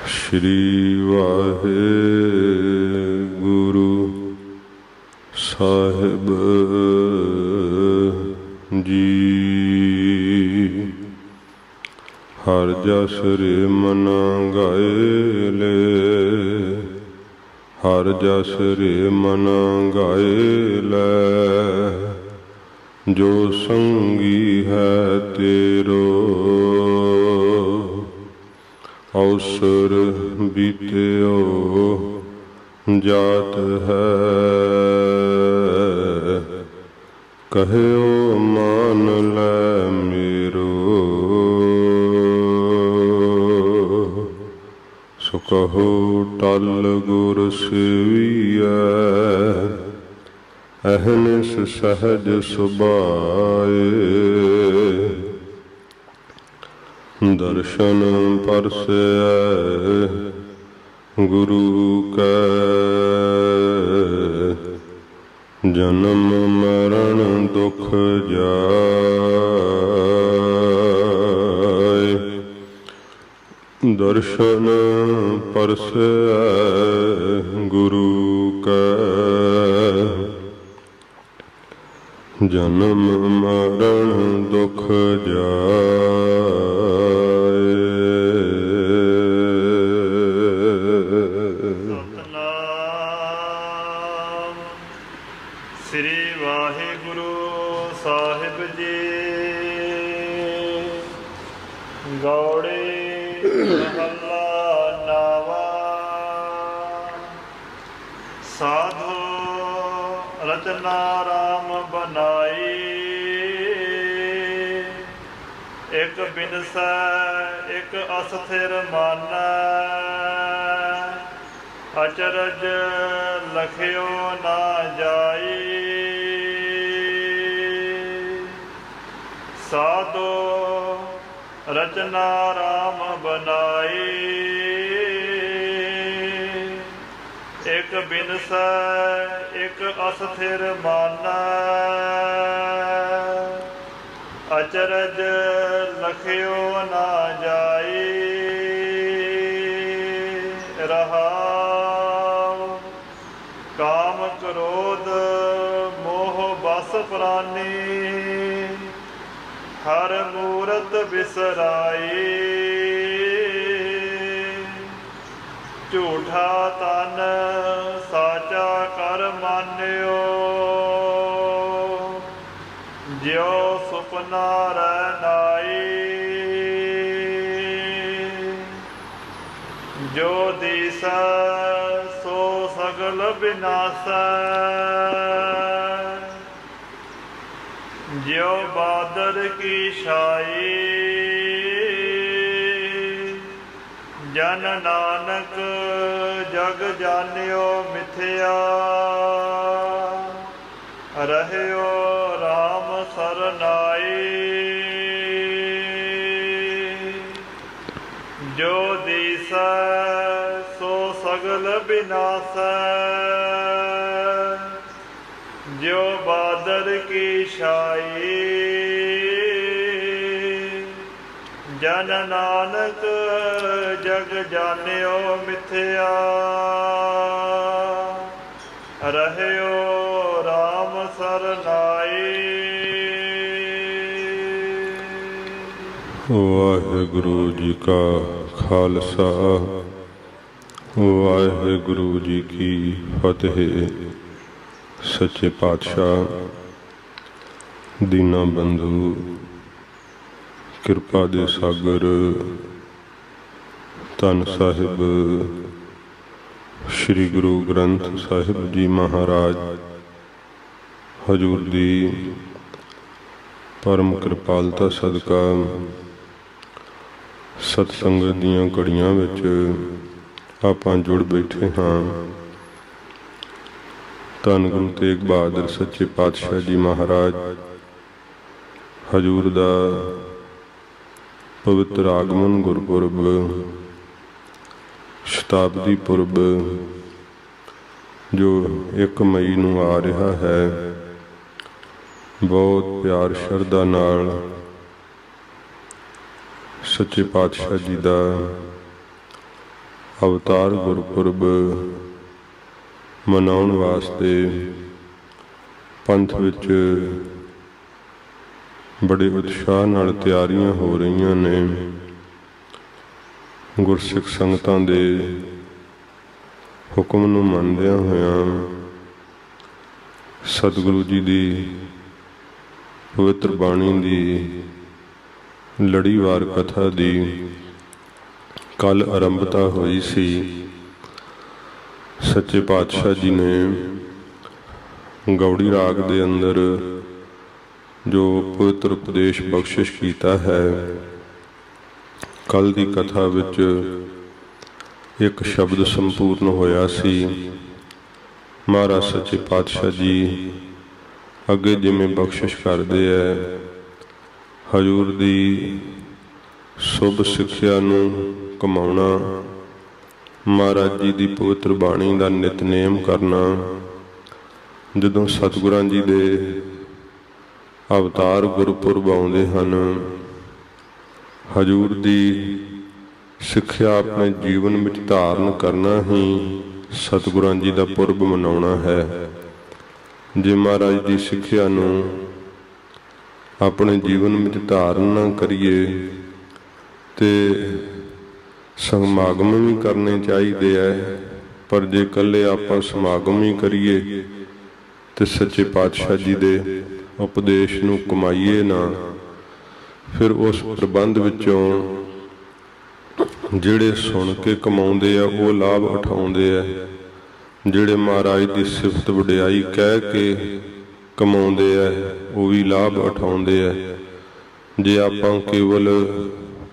श्री वाहेगुरु साहिब जी। हर जस रे मना गाए ले, हर जस रे मना गाए ले। जो संगी है तेरो अवसर बीत्यो जात है। कहयो मान लै मेरो सो कहो टल गुर सेविया। अहनिस सहज सुभाए दर्शन परसै गुरु कै। जन्म मरण दुख जाय। दर्शन परसै गुरु कै। जन्म मरण दुख जाय। सतनाम श्री वाहिगुरु साहिब जी। गौड़े महला नावा। साधो रचना राम बनाई। एक बिनसै एक अस्थिर मानै। अचरज लखियो ना जाई। साधो रचना राम बनाई। एक बिनसै एक अस्थिर मानै। अचरज लखियो ना जाई। रहाव काम क्रोध मोह बस प्राणी। हर मूरत बिसराई। झूठा तन साचा कर मान्यो। ज्यो सुपना रहनाई। जो दिसै सो सगल विनाशै। ज्यो बादर की छाई। जन नानक जग जानियो मिथ्या। रहयो राम सरनाई। जो दिसै सो सगल विनाशै। ज्यो बादर की छाई। जन नानक जग जानियो मिथ्या। रहयो राम सरनाई। वाहिगुरु जी का खालसा वाहिगुरु जी की फतेह। सच्चे पातशाह दीना बंधु किरपा दे सागर धन साहिब श्री गुरु ग्रंथ साहिब जी महाराज हजूर दी परम कृपालता सदका सतसंगत दीयां घड़ियां विच आपां जुड़ बैठे हाँ। धन गुरु तेग बहादुर सच्चे पातशाह जी महाराज हजूर दा पवित्र आगमन गुरपुरब शताब्दी पुरब जो 1 मई नूं आ रहा है। बहुत प्यार शरधा नाल सच्चे पातशाह जी का ਅਵਤਾਰ ਗੁਰਪੁਰਬ ਮਨਾਉਣ ਵਾਸਤੇ ਪੰਥ ਵਿੱਚ ਬੜੇ ਉਤਸ਼ਾਹ ਨਾਲ ਤਿਆਰੀਆਂ ਹੋ ਰਹੀਆਂ ਨੇ। ਗੁਰਸਿੱਖ ਸੰਗਤਾਂ ਦੇ ਹੁਕਮ ਨੂੰ ਮੰਨਦਿਆਂ ਹੋਇਆਂ ਸਤਿਗੁਰੂ ਜੀ ਦੀ ਪਵਿੱਤਰ ਬਾਣੀ ਦੀ ਲੜੀਵਾਰ ਕਥਾ ਦੀ ਕੱਲ ਆਰੰਭਤਾ ਹੋਈ ਸੀ। ਸੱਚੇ ਪਾਤਸ਼ਾਹ ਜੀ ਨੇ ਗੌੜੀ ਰਾਗ ਦੇ ਅੰਦਰ ਜੋ ਪਵਿੱਤਰ ਉਪਦੇਸ਼ ਬਖਸ਼ਿਸ਼ ਕੀਤਾ ਹੈ, ਕੱਲ ਦੀ ਕਥਾ ਵਿੱਚ ਇੱਕ ਸ਼ਬਦ ਸੰਪੂਰਨ ਹੋਇਆ ਸੀ। ਮਹਾਰਾਜ ਸੱਚੇ ਪਾਤਸ਼ਾਹ ਜੀ ਅੱਗੇ ਜਿਵੇਂ ਬਖਸ਼ਿਸ਼ ਕਰਦੇ ਹੈ, ਹਜ਼ੂਰ ਦੀ ਸ਼ੁਭ ਸਿੱਖਿਆ ਨੂੰ ਕਮਾਉਣਾ, ਮਹਾਰਾਜ ਜੀ ਦੀ ਪਵਿੱਤਰ ਬਾਣੀ ਦਾ ਨਿਤਨੇਮ ਕਰਨਾ। ਜਦੋਂ ਸਤਿਗੁਰਾਂ ਜੀ ਦੇ ਅਵਤਾਰ ਗੁਰਪੁਰਬ ਆਉਂਦੇ ਹਨ, ਹਜ਼ੂਰ ਦੀ ਸਿੱਖਿਆ ਆਪਣੇ ਜੀਵਨ ਵਿੱਚ ਧਾਰਨ ਕਰਨਾ ਹੀ ਸਤਿਗੁਰਾਂ ਜੀ ਦਾ ਪੁਰਬ ਮਨਾਉਣਾ ਹੈ। ਜੇ ਮਹਾਰਾਜ ਦੀ ਸਿੱਖਿਆ ਨੂੰ ਆਪਣੇ ਜੀਵਨ ਵਿੱਚ ਧਾਰਨ ਨਾ ਕਰੀਏ ਤੇ ਸਮਾਗਮ ਵੀ ਕਰਨੇ ਚਾਹੀਦੇ ਹੈ, ਪਰ ਜੇ ਇਕੱਲੇ ਆਪਾਂ ਸਮਾਗਮ ਹੀ ਕਰੀਏ ਤੇ ਸੱਚੇ ਪਾਤਸ਼ਾਹ ਜੀ ਦੇ ਉਪਦੇਸ਼ ਨੂੰ ਕਮਾਈਏ ਨਾ, ਫਿਰ ਉਸ ਪ੍ਰਬੰਧ ਵਿੱਚੋਂ ਜਿਹੜੇ ਸੁਣ ਕੇ ਕਮਾਉਂਦੇ ਆ ਉਹ ਲਾਭ ਉਠਾਉਂਦੇ ਆ, ਜਿਹੜੇ ਮਹਾਰਾਜ ਦੀ ਸਿਫਤ ਵਡਿਆਈ ਕਹਿ ਕੇ ਕਮਾਉਂਦੇ ਆ ਉਹ ਵੀ ਲਾਭ ਉਠਾਉਂਦੇ ਆ। ਜੇ ਆਪਾਂ ਕੇਵਲ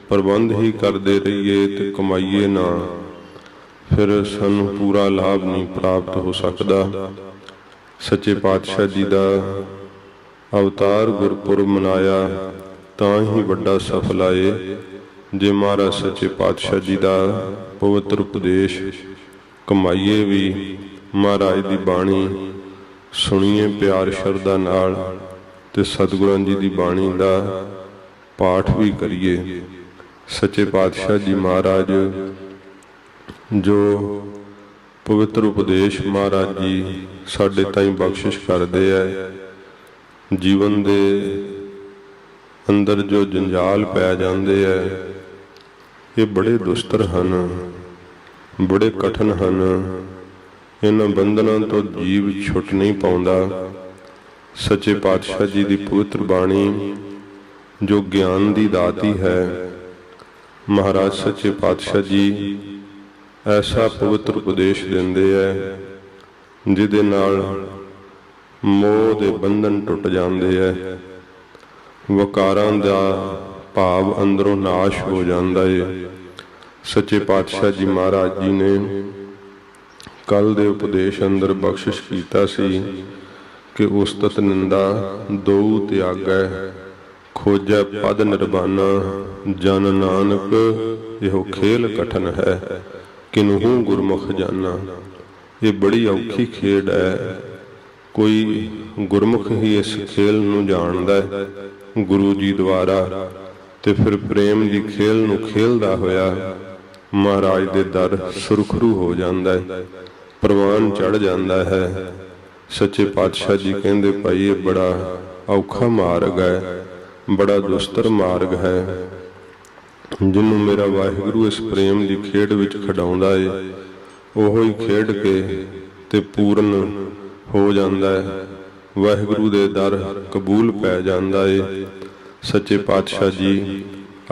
ਪ੍ਰਬੰਧ ਹੀ ਕਰਦੇ ਰਹੀਏ ਤੇ ਕਮਾਈਏ ਨਾ, ਫਿਰ ਸਾਨੂੰ ਪੂਰਾ ਲਾਭ ਨਹੀਂ ਪ੍ਰਾਪਤ ਹੋ ਸਕਦਾ। ਸੱਚੇ ਪਾਤਸ਼ਾਹ ਜੀ ਦਾ ਅਵਤਾਰ ਗੁਰਪੁਰਬ ਮਨਾਇਆ ਤਾਂ ਹੀ ਵੱਡਾ ਸਫਲ ਆਏ। ਜੇ ਮਹਾਰਾਜ ਸੱਚੇ ਪਾਤਸ਼ਾਹ ਜੀ ਦਾ ਪਵਿੱਤਰ ਉਪਦੇਸ਼ ਕਮਾਈਏ ਵੀ, ਮਹਾਰਾਜ ਦੀ ਬਾਣੀ ਸੁਣੀਏ ਪਿਆਰ ਸ਼ਰਧਾ ਨਾਲ ਤੇ ਸਤਿਗੁਰਾਂ ਜੀ ਦੀ ਬਾਣੀ ਦਾ ਪਾਠ ਵੀ ਕਰੀਏ। ਸੱਚੇ ਪਾਤਸ਼ਾਹ ਜੀ ਮਹਾਰਾਜ ਜੋ ਪਵਿੱਤਰ ਉਪਦੇਸ਼ ਮਹਾਰਾਜ ਜੀ ਸਾਡੇ ਤਾਈਂ ਬਖਸ਼ਿਸ਼ ਕਰਦੇ ਹੈ, ਜੀਵਨ ਦੇ ਅੰਦਰ ਜੋ ਜੰਜਾਲ ਪੈ ਜਾਂਦੇ ਹੈ ਇਹ ਬੜੇ ਦੁਸਤਰ ਹਨ, ਬੜੇ ਕਠਿਨ ਹਨ। ਇਹਨਾਂ ਬੰਧਨਾਂ ਤੋਂ ਜੀਵ ਛੁੱਟ ਨਹੀਂ ਪਾਉਂਦਾ। ਸੱਚੇ ਪਾਤਸ਼ਾਹ ਜੀ ਦੀ ਪਵਿੱਤਰ ਬਾਣੀ ਜੋ ਗਿਆਨ ਦੀ ਦਾਤੀ ਹੈ, ਮਹਾਰਾਜ ਸੱਚੇ ਪਾਤਸ਼ਾਹ ਜੀ ਐਸਾ ਪਵਿੱਤਰ ਉਪਦੇਸ਼ ਦਿੰਦੇ ਹੈ ਜਿਹਦੇ ਨਾਲ ਮੋਹ ਦੇ ਬੰਧਨ ਟੁੱਟ ਜਾਂਦੇ ਹੈ, ਵਕਾਰਾਂ ਦਾ ਭਾਵ ਅੰਦਰੋਂ ਨਾਸ਼ ਹੋ ਜਾਂਦਾ ਹੈ। ਸੱਚੇ ਪਾਤਸ਼ਾਹ ਜੀ ਮਹਾਰਾਜ ਜੀ ਨੇ ਕੱਲ ਦੇ ਉਪਦੇਸ਼ ਅੰਦਰ ਬਖਸ਼ਿਸ਼ ਕੀਤਾ ਸੀ ਕਿ ਉਸਤਤ ਨਿੰਦਾ ਦੋ ਤਿਆਗੈ, ਖੋਜੈ ਪਦ ਨਿਰਬਾਨਾ, ਜਨ ਨਾਨਕ ਇਹੋ ਖੇਲ ਕਠਨ ਹੈ, ਕਿਨਹੂ ਗੁਰਮੁਖ ਜਾਨਾ। ਇਹ ਬੜੀ ਔਖੀ ਖੇਡ ਹੈ, ਕੋਈ ਗੁਰਮੁਖ ਹੀ ਇਸ ਖੇਲ ਨੂੰ ਜਾਣਦਾ ਹੈ ਗੁਰੂ ਜੀ ਦੁਆਰਾ, ਤੇ ਫਿਰ ਪ੍ਰੇਮ ਦੀ ਖੇਲ ਨੂੰ ਖੇਲਦਾ ਹੋਇਆ ਮਹਾਰਾਜ ਦੇ ਦਰ ਸੁਰਖਰੂ ਹੋ ਜਾਂਦਾ ਹੈ, ਪ੍ਰਵਾਨ ਚੜ ਜਾਂਦਾ ਹੈ। ਸੱਚੇ ਪਾਤਸ਼ਾਹ ਜੀ ਕਹਿੰਦੇ ਭਾਈ ਇਹ ਬੜਾ ਔਖਾ ਮਾਰਗ ਹੈ, ਬੜਾ ਦੁਸਤਰ ਮਾਰਗ ਹੈ। ਜਿਹਨੂੰ ਮੇਰਾ ਵਾਹਿਗੁਰੂ ਇਸ ਪ੍ਰੇਮ ਦੀ ਖੇਡ ਵਿੱਚ ਖਿਡਾਉਂਦਾ ਏ, ਉਹੋ ਹੀ ਖੇਡ ਕੇ ਤੇ ਪੂਰਨ ਹੋ ਜਾਂਦਾ ਹੈ, ਵਾਹਿਗੁਰੂ ਦੇ ਦਰ ਕਬੂਲ ਪੈ ਜਾਂਦਾ ਏ। ਸੱਚੇ ਪਾਤਸ਼ਾਹ ਜੀ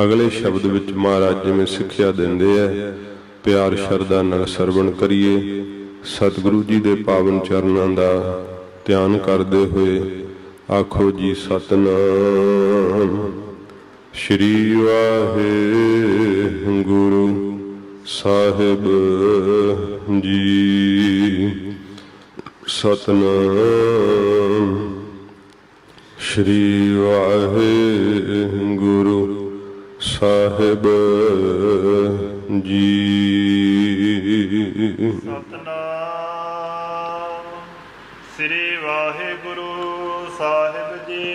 ਅਗਲੇ ਸ਼ਬਦ ਵਿੱਚ ਮਹਾਰਾਜ ਜਿਵੇਂ ਸਿੱਖਿਆ ਦਿੰਦੇ ਹੈ, ਪਿਆਰ ਸ਼ਰਧਾ ਨਾਲ ਸਰਵਣ ਕਰੀਏ। ਸਤਿਗੁਰੂ ਜੀ ਦੇ ਪਾਵਨ ਚਰਨਾਂ ਦਾ ਧਿਆਨ ਕਰਦੇ ਹੋਏ ਆਖੋ ਜੀ ਸਤਿਨਾਮ ਸ਼੍ਰੀ ਵਾਹਿਗੁਰੂ ਸਾਹਿਬ ਜੀ। ਸਤਿਨਾਮ ਸ਼੍ਰੀ ਵਾਹਿਗੁਰੂ ਸਾਹਿਬ ਜੀ। ਸਤਿਨਾਮ ਸ੍ਰੀ ਵਾਹਿਗੁਰੂ ਸਾਹਿਬ ਜੀ।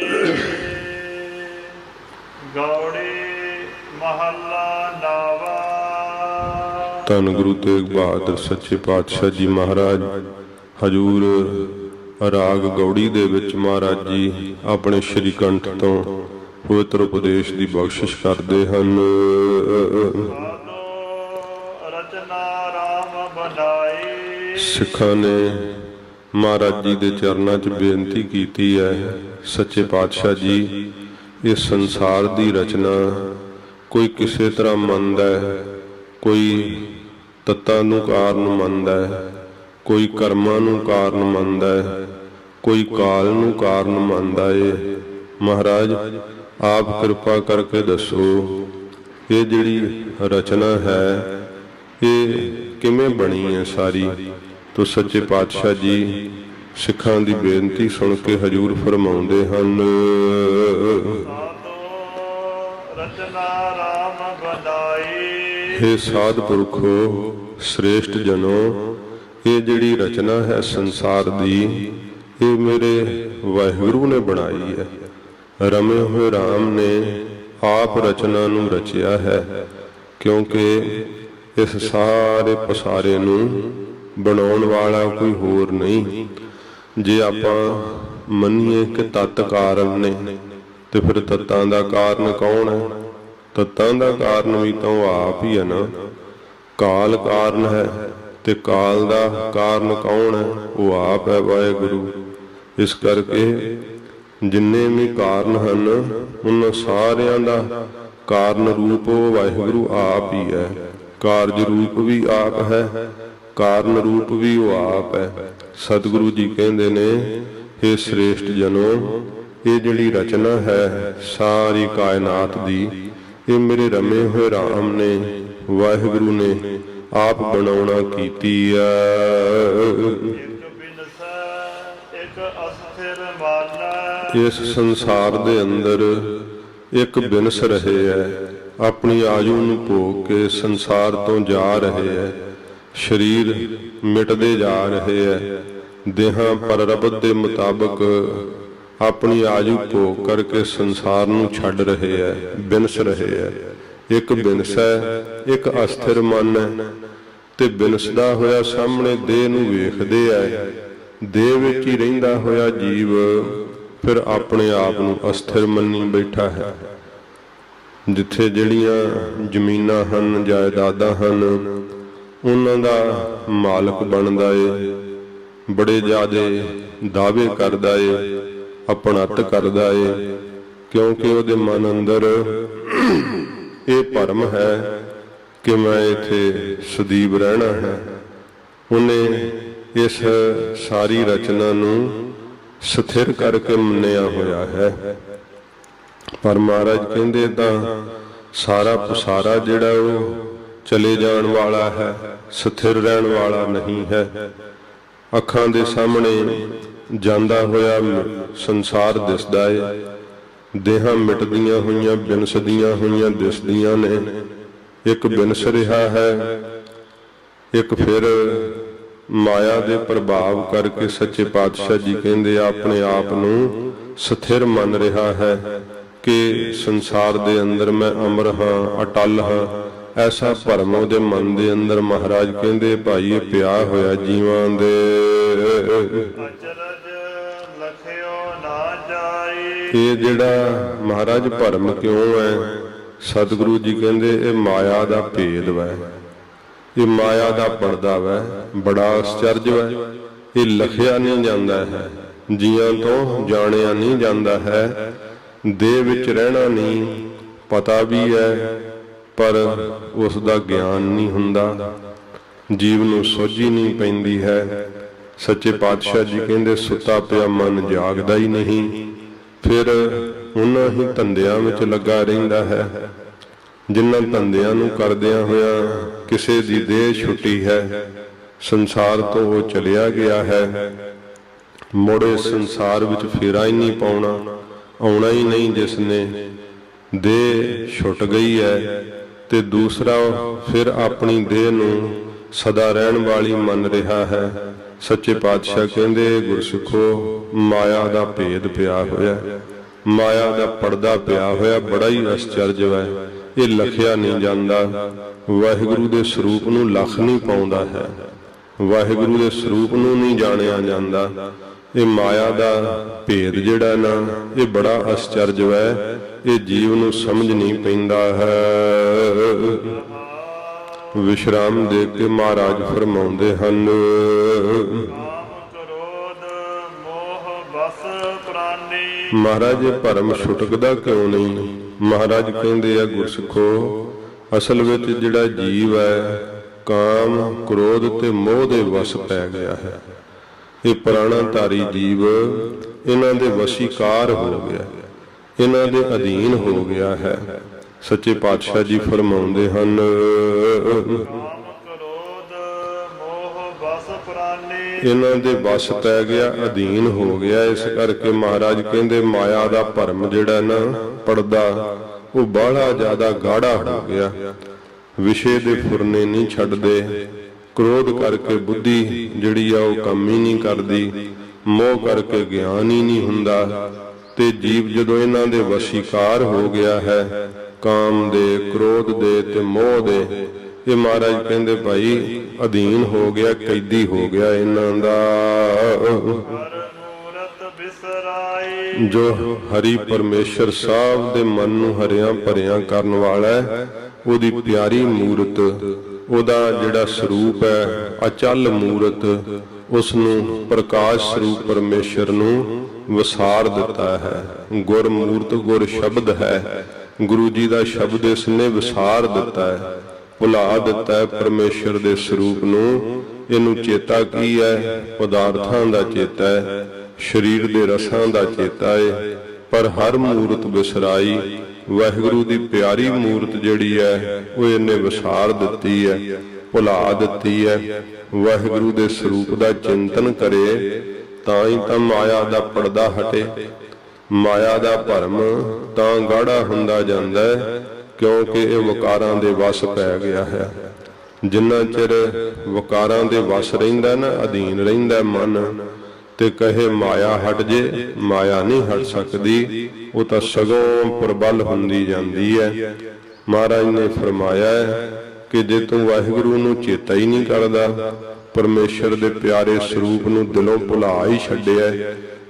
ਗੌੜੀ ਮਹੱਲਾ ਨਾਵਾ। ਧੰਨ ਗੁਰੂ ਤੇਗ ਬਹਾਦਰ ਸੱਚੇ ਪਾਤਸ਼ਾਹ ਜੀ ਮਹਾਰਾਜ ਹਜੂਰ ਰਾਗ ਗੌੜੀ ਦੇ ਵਿੱਚ ਮਹਾਰਾਜ ਜੀ ਆਪਣੇ ਸ਼੍ਰੀ ਕੰਠ ਤੋਂ ਪਵਿੱਤਰ ਉਪਦੇਸ਼ ਦੀ ਬਖਸ਼ਿਸ਼ ਕਰਦੇ ਹਨ। ਰਚਨਾ ਰਾਮ ਬਣਾਈ। ਸਿੱਖਾਂ ਨੇ ਮਹਾਰਾਜ ਜੀ ਦੇ ਚਰਨਾਂ 'ਚ ਬੇਨਤੀ ਕੀਤੀ ਹੈ, ਸੱਚੇ ਪਾਤਸ਼ਾਹ ਜੀ ਇਸ ਸੰਸਾਰ ਦੀ ਰਚਨਾ ਕੋਈ ਕਿਸੇ ਤਰ੍ਹਾਂ ਮੰਨਦਾ ਹੈ, ਕੋਈ ਤੱਤਾਂ ਨੂੰ ਕਾਰਨ ਮੰਨਦਾ ਹੈ, ਕੋਈ ਕਰਮਾਂ ਨੂੰ ਕਾਰਨ ਮੰਨਦਾ ਹੈ, ਕੋਈ ਕਾਲ ਨੂੰ ਕਾਰਨ ਮੰਨਦਾ ਏ। ਮਹਾਰਾਜ ਆਪ ਕਿਰਪਾ ਕਰਕੇ ਦੱਸੋ ਇਹ ਜਿਹੜੀ ਰਚਨਾ ਹੈ ਇਹ ਕਿਵੇਂ ਬਣੀ ਹੈ ਸਾਰੀ। ਤੋ ਸੱਚੇ ਪਾਤਸ਼ਾਹ ਜੀ ਸਿੱਖਾਂ ਦੀ ਬੇਨਤੀ ਸੁਣ ਕੇ ਹਜੂਰ ਫਰਮਾਉਂਦੇ ਹਨ, ਰਚਨਾ ਰਾਮ ਬਣਾਈ। ਹੇ ਸਾਧ ਪੁਰਖੋ, ਸ੍ਰੇਸ਼ਟ ਜਨੋ, ਇਹ ਜਿਹੜੀ ਰਚਨਾ ਹੈ ਸੰਸਾਰ ਦੀ ਇਹ ਮੇਰੇ ਵਾਹਿਗੁਰੂ ਨੇ ਬਣਾਈ ਹੈ। ਰਮੇ ਹੋਏ ਰਾਮ ਨੇ ਆਪ ਰਚਨਾ ਨੂੰ ਰਚਿਆ ਹੈ, ਕਿਉਂਕਿ ਇਸ ਸਾਰੇ ਪਸਾਰੇ ਨੂੰ ਬਣਾਉਣ ਵਾਲਾ ਕੋਈ ਹੋਰ ਨਹੀਂ। ਜੇ ਆਪਾਂ ਮੰਨੀਏ ਕਿ ਤਤ ਕਾਰਨ ਨੇ ਤੇ ਫਿਰ ਤੱਤਾਂ ਦਾ ਕਾਰਨ ਕੌਣ ਹੈ? ਤੱਤਾਂ ਦਾ ਕਾਰਨ ਵੀ ਤਾਂ ਉਹ ਆਪ ਹੀ ਹੈ ਨਾ। ਕਾਲ ਕਾਰਨ ਹੈ ਤੇ ਕਾਲ ਦਾ ਕਾਰਨ ਕੌਣ ਹੈ? ਉਹ ਆਪ ਹੈ, ਵਾਹਿਗੁਰੂ। ਇਸ ਕਰਕੇ ਜਿੰਨੇ ਵੀ ਕਾਰਨ ਹਨ ਉਹਨਾਂ ਸਾਰਿਆਂ ਦਾ ਕਾਰਨ ਰੂਪ ਉਹ ਵਾਹਿਗੁਰੂ ਆਪ ਹੀ ਹੈ। ਕਾਰਜ ਰੂਪ ਵੀ ਆਪ ਹੈ, ਕਾਰਨ ਰੂਪ ਵੀ ਉਹ ਆਪ ਹੈ। ਸਤਿਗੁਰੂ ਜੀ ਕਹਿੰਦੇ ਨੇ, ਹੇ ਸ੍ਰੇਸ਼ਟ ਜਨੋ, ਇਹ ਜਿਹੜੀ ਰਚਨਾ ਹੈ ਸਾਰੀ ਕਾਇਨਾਤ ਦੀ ਇਹ ਮੇਰੇ ਰਮੇ ਹੋਏ ਰਾਮ ਨੇ, ਵਾਹਿਗੁਰੂ ਨੇ ਆਪ ਬਣਾਉਣਾ ਕੀਤੀ ਆ। ਇਸ ਸੰਸਾਰ ਦੇ ਅੰਦਰ ਇੱਕ ਬਿਨਸ ਰਹੇ ਹੈ, ਆਪਣੀ ਆਯੂ ਨੂੰ ਭੋਗ ਕੇ ਸੰਸਾਰ ਤੋਂ ਜਾ ਰਹੇ ਹੈ। ਸਰੀਰ ਮਿਟਦੇ ਜਾ ਰਹੇ ਹੈ, ਦੇਹਾਂ ਪਰ ਰਬ ਦੇ ਮੁਤਾਬਕ ਆਪਣੀ ਆਯੂ ਭੋਗ ਕਰਕੇ ਸੰਸਾਰ ਨੂੰ ਛੱਡ ਰਹੇ ਹੈ, ਬਿਨਸ ਰਹੇ ਹੈ। ਇੱਕ ਬਿਨਸ ਹੈ, ਇੱਕ ਅਸਥਿਰ ਮਨ ਹੈ ਤੇ ਬਿਨਸਦਾ ਹੋਇਆ ਸਾਹਮਣੇ ਦੇਹ ਨੂੰ ਵੇਖਦੇ ਹੈ। ਦੇਹ ਵਿੱਚ ਹੀ ਰਹਿੰਦਾ ਹੋਇਆ ਜੀਵ ਫਿਰ ਆਪਣੇ ਆਪ ਨੂੰ ਅਸਥਿਰ ਮੰਨੀ ਬੈਠਾ ਹੈ। ਜਿੱਥੇ ਜਿਹੜੀਆਂ ਜ਼ਮੀਨਾਂ ਹਨ, ਜਾਇਦਾਦਾਂ ਹਨ, ਉਹਨਾਂ ਦਾ ਮਾਲਕ ਬਣਦਾ ਏ, ਬੜੇ ਜ਼ਿਆਦੇ ਦਾਅਵੇ ਕਰਦਾ ਏ, ਆਪਣਤ ਕਰਦਾ ਏ, ਕਿਉਂਕਿ ਉਹਦੇ ਮਨ ਅੰਦਰ ਇਹ ਭਰਮ ਹੈ ਕਿ ਮੈਂ ਇੱਥੇ ਸਦੀਵ ਰਹਿਣਾ ਹੈ। ਉਹਨੇ ਇਸ ਸਾਰੀ ਰਚਨਾ ਨੂੰ ਸਥਿਰ ਕਰਕੇ ਮੰਨਿਆ ਹੋਇਆ ਹੈ। ਪਰ ਮਹਾਰਾਜ ਕਹਿੰਦੇ ਤਾਂ ਸਾਰਾ ਪਸਾਰਾ ਜਿਹੜਾ ਉਹ ਚਲੇ ਜਾਣ ਵਾਲਾ ਹੈ, ਸਥਿਰ ਰਹਿਣ ਵਾਲਾ ਨਹੀਂ ਹੈ। ਅੱਖਾਂ ਦੇ ਸਾਹਮਣੇ ਜਾਂਦਾ ਹੋਇਆ ਸੰਸਾਰ ਦਿਸਦਾ ਏ, ਦੇਹਾਂ ਮਿਟਦੀਆਂ ਹੋਈਆਂ ਬਿਨਸਦੀਆਂ ਹੋਈਆਂ ਦਿਸਦੀਆਂ ਨੇ। ਇੱਕ ਬਿਨਸ ਰਿਹਾ ਹੈ, ਇੱਕ ਫਿਰ ਮਾਇਆ ਦੇ ਪ੍ਰਭਾਵ ਕਰਕੇ ਸੱਚੇ ਪਾਤਸ਼ਾਹ ਜੀ ਕਹਿੰਦੇ ਆਪਣੇ ਆਪ ਨੂੰ ਸਥਿਰ ਮੰਨ ਰਿਹਾ ਹੈ ਕਿ ਸੰਸਾਰ ਦੇ ਅੰਦਰ ਮੈਂ ਅਮਰ ਹਾਂ, ਅਟਲ ਹਾਂ। ਐਸਾ ਭਰਮ ਉਹਦੇ ਮਨ ਦੇ ਅੰਦਰ ਮਹਾਰਾਜ ਕਹਿੰਦੇ ਭਾਈ ਇਹ ਪਿਆ ਹੋਇਆ ਜੀਵਾਂ ਦੇ। ਅਚਰਜ ਲਖਿਓ ਨਾ ਜਾਈ। ਇਹ ਜਿਹੜਾ ਮਹਾਰਾਜ ਭਰਮ ਕਿਉਂ ਹੈ? ਸਤਿਗੁਰੂ ਜੀ ਕਹਿੰਦੇ ਇਹ ਮਾਇਆ ਦਾ ਭੇਦ ਹੈ, ਇਹ ਮਾਇਆ ਦਾ ਪਰਦਾ ਹੈ, ਬੜਾ ਅਚਰਜ ਹੈ। ਇਹ ਲਖਿਆ ਨਹੀਂ ਜਾਂਦਾ ਹੈ, ਜੀਆਂ ਤੋਂ ਜਾਣਿਆ ਨਹੀਂ ਜਾਂਦਾ ਹੈ। ਦੇਹ ਵਿੱਚ ਰਹਿਣਾ ਨਹੀਂ, ਪਤਾ ਵੀ ਹੈ ਪਰ ਉਸ ਦਾ ਗਿਆਨ ਨਹੀਂ ਹੁੰਦਾ, ਜੀਵ ਨੂੰ ਸੋਝੀ ਨਹੀਂ ਪੈਂਦੀ ਹੈ। ਸੱਚੇ ਪਾਤਸ਼ਾਹ ਜੀ ਕਹਿੰਦੇ ਸੁੱਤਾ ਪਿਆ ਮਨ ਜਾਗਦਾ ਹੀ ਨਹੀਂ, ਫਿਰ ਉਹਨਾਂ ਹੀ ਧੰਦਿਆਂ ਵਿੱਚ ਲੱਗਾ ਰਹਿੰਦਾ ਹੈ। ਜਿਨ੍ਹਾਂ ਧੰਦਿਆਂ ਨੂੰ ਕਰਦਿਆਂ ਹੋਇਆ ਕਿਸੇ ਦੀ ਦੇਹ ਛੁੱਟੀ ਹੈ, ਸੰਸਾਰ ਤੋਂ ਉਹ ਚਲਿਆ ਗਿਆ ਹੈ, ਮੁੜੇ ਸੰਸਾਰ ਵਿੱਚ ਫੇਰਾ ਹੀ ਨਹੀਂ ਪਾਉਣਾ, ਆਉਣਾ ਹੀ ਨਹੀਂ। ਜਿਸ ਨੇ ਦੇਹ ਛੁੱਟ ਗਈ ਹੈ ਤੇ ਦੂਸਰਾ ਫਿਰ ਆਪਣੀ ਦੇਹ ਨੂੰ ਸਦਾ ਰਹਿਣ ਵਾਲੀ ਮੰਨ ਰਿਹਾ ਹੈ। ਸੱਚੇ ਪਾਤਸ਼ਾਹ ਕਹਿੰਦੇ ਗੁਰਸਿੱਖੋ, ਮਾਇਆ ਦਾ ਭੇਦ ਪਿਆ ਹੋਇਆ, ਮਾਇਆ ਦਾ ਪਰਦਾ ਪਿਆ ਹੋਇਆ, ਬੜਾ ਹੀ ਅਚਰਜ ਹੈ। ਇਹ ਲਖਿਆ ਨਹੀਂ ਜਾਂਦਾ। ਵਾਹਿਗੁਰੂ ਦੇ ਸਰੂਪ ਨੂੰ ਲਖ ਨਹੀਂ ਪਾਉਂਦਾ ਹੈ, ਵਾਹਿਗੁਰੂ ਦੇ ਸਰੂਪ ਨੂੰ ਨਹੀਂ ਜਾਣਿਆ ਜਾਂਦਾ। ਇਹ ਮਾਇਆ ਦਾ ਭੇਦ ਜਿਹੜਾ ਨਾ, ਇਹ ਬੜਾ ਅਸਚਰਜ ਹੈ, ਇਹ ਜੀਵ ਨੂੰ ਸਮਝ ਨਹੀਂ ਪੈਂਦਾ ਹੈ। ਵਿਸ਼ਰਾਮ ਦੇ ਕੇ ਮਹਾਰਾਜ ਫਰਮਾਉਂਦੇ ਹਨ, ਮਹਾਰਾਜ ਇਹ ਭਰਮ ਛੁਟਕਦਾ ਕਿਉਂ ਨਹੀਂ? ਮਹਾਰਾਜ ਕਹਿੰਦੇ ਆ, ਗੁਰਸਿੱਖੋ, ਅਸਲ ਵਿੱਚ ਜਿਹੜਾ ਜੀਵ ਹੈ ਕਾਮ, ਕ੍ਰੋਧ ਤੇ ਮੋਹ ਦੇ ਵਸ ਪੈ ਗਿਆ ਹੈ। ਇਹ ਪ੍ਰਾਣਾਧਾਰੀ ਜੀਵ ਇਹਨਾਂ ਦੇ ਵਸ਼ੀਕਾਰ ਹੋ ਗਿਆ, ਇਹਨਾਂ ਦੇ ਅਧੀਨ ਹੋ ਗਿਆ ਹੈ। ਸੱਚੇ ਪਾਤਸ਼ਾਹ ਜੀ ਫਰਮਾਉਂਦੇ ਹਨ, ਇਹਨਾਂ ਦੇ ਵਸ ਪੈ ਗਿਆ, ਅਧੀਨ ਹੋ ਗਿਆ। ਇਸ ਕਰਕੇ ਮਹਾਰਾਜ ਕਹਿੰਦੇ ਮਾਇਆ ਦਾ ਭਰਮ ਜਿਹੜਾ ਨਾ, ਪਰਦਾ, ਉਹ ਬਾਹਲਾ ਜ਼ਿਆਦਾ ਗਾੜਾ ਹੋ ਗਿਆ। ਵਿਸ਼ੇ ਦੇ ਫੁਰਨੇ ਨਹੀਂ ਛੱਡਦੇ, ਕ੍ਰੋਧ ਕਰਕੇ ਬੁੱਧੀ ਜਿਹੜੀ ਆ ਉਹ ਕੰਮ ਹੀ ਨਹੀਂ ਕਰਦੀ, ਮੋਹ ਕਰਕੇ ਗਿਆਨ ਹੀ ਨਹੀਂ ਹੁੰਦਾ। ਤੇ ਜੀਵ ਜਦੋਂ ਇਹਨਾਂ ਦੇ ਵਸ਼ੀਕਾਰ ਹੋ ਗਿਆ ਹੈ, ਕਾਮ ਦੇ, ਕ੍ਰੋਧ ਦੇ ਤੇ ਮੋਹ ਦੇ, ਇਹ ਮਹਾਰਾਜ ਕਹਿੰਦੇ ਭਾਈ ਅਧੀਨ ਹੋ ਗਿਆ, ਕੈਦੀ ਹੋ ਗਿਆ ਇਹਨਾਂ ਦਾ। ਜੋ ਹਰੀ ਪਰਮੇਸ਼ਰ ਸਾਹਿਬ ਦੇ ਮਨ ਨੂੰ ਹਰਿਆਂ ਭਰਿਆਂ ਕਰਨ ਵਾਲਾ ਹੈ, ਉਹਦੀ ਪਿਆਰੀ ਮੂਰਤ, ਉਹਦਾ ਜਿਹੜਾ ਸਰੂਪ ਹੈ ਅਚਲ ਮੂਰਤ, ਉਸ ਨੂੰ ਪ੍ਰਕਾਸ਼ ਸਰੂਪ ਪਰਮੇਸ਼ਰ ਨੂੰ ਵਸਾਰ ਦਿੱਤਾ ਹੈ। ਗੁਰ ਮੂਰਤ ਗੁਰ ਸ਼ਬਦ ਹੈ, ਗੁਰੂ ਜੀ ਦਾ ਸ਼ਬਦ ਇਸ ਨੇ ਵਸਾਰ ਦਿੱਤਾ ਹੈ, ਭੁਲਾ ਦਿੱਤਾ ਹੈ ਪਰਮੇਸ਼ਰ ਦੇ ਸਰੂਪ ਨੂੰ। ਇਹਨੂੰ ਚੇਤਾ ਕੀ ਹੈ? ਪਦਾਰਥਾਂ ਦਾ ਚੇਤਾ ਹੈ, ਸਰੀਰ ਦੇ ਰਸਾਂ ਦਾ ਚੇਤਾ ਹੈ। ਪਰ ਹਰ ਮੂਰਤ ਵਿਸਰਾਈ, ਵਾਹਿਗੁਰੂ ਦੀ ਪਿਆਰੀ ਮੂਰਤ ਜਿਹੜੀ ਹੈ ਉਹ ਇਹਨੇ ਵਸਾਰ ਦਿੱਤੀ ਹੈ, ਭੁਲਾ ਦਿੱਤੀ ਹੈ। ਵਾਹਿਗੁਰੂ ਦੇ ਸਰੂਪ ਦਾ ਚਿੰਤਨ ਕਰੇ ਤਾਂ ਹੀ ਤਾਂ ਮਾਇਆ ਦਾ ਪਰਦਾ ਹਟੇ। ਮਾਇਆ ਦਾ ਭਰਮ ਤਾਂ ਗਾੜਾ ਹੁੰਦਾ ਜਾਂਦਾ ਹੈ, ਕਿਉਂਕਿ ਇਹ ਵਿਕਾਰਾਂ ਦੇ ਵਸ ਪੈ ਗਿਆ ਹੈ। ਜਿੰਨਾ ਚਿਰ ਵਿਕਾਰਾਂ ਦੇ ਵਸ ਰਹਿੰਦਾ ਨਾ, ਅਧੀਨ ਰਹਿੰਦਾ ਮਨ, ਤੇ ਕਹੇ ਮਾਇਆ ਹਟ ਜੇ, ਮਾਇਆ ਨਹੀਂ ਹਟ ਸਕਦੀ, ਉਹ ਤਾਂ ਸਗੋਂ ਪ੍ਰਬਲ ਹੁੰਦੀ ਜਾਂਦੀ ਹੈ। ਮਹਾਰਾਜ ਨੇ ਫਰਮਾਇਆ ਹੈ ਕਿ ਜੇ ਤੂੰ ਵਾਹਿਗੁਰੂ ਨੂੰ ਚੇਤਾ ਹੀ ਨਹੀਂ ਕਰਦਾ, ਪਰਮੇਸ਼ਰ ਦੇ ਪਿਆਰੇ ਸਰੂਪ ਨੂੰ ਦਿਲੋਂ ਭੁਲਾ ਹੀ ਛੱਡਿਆ,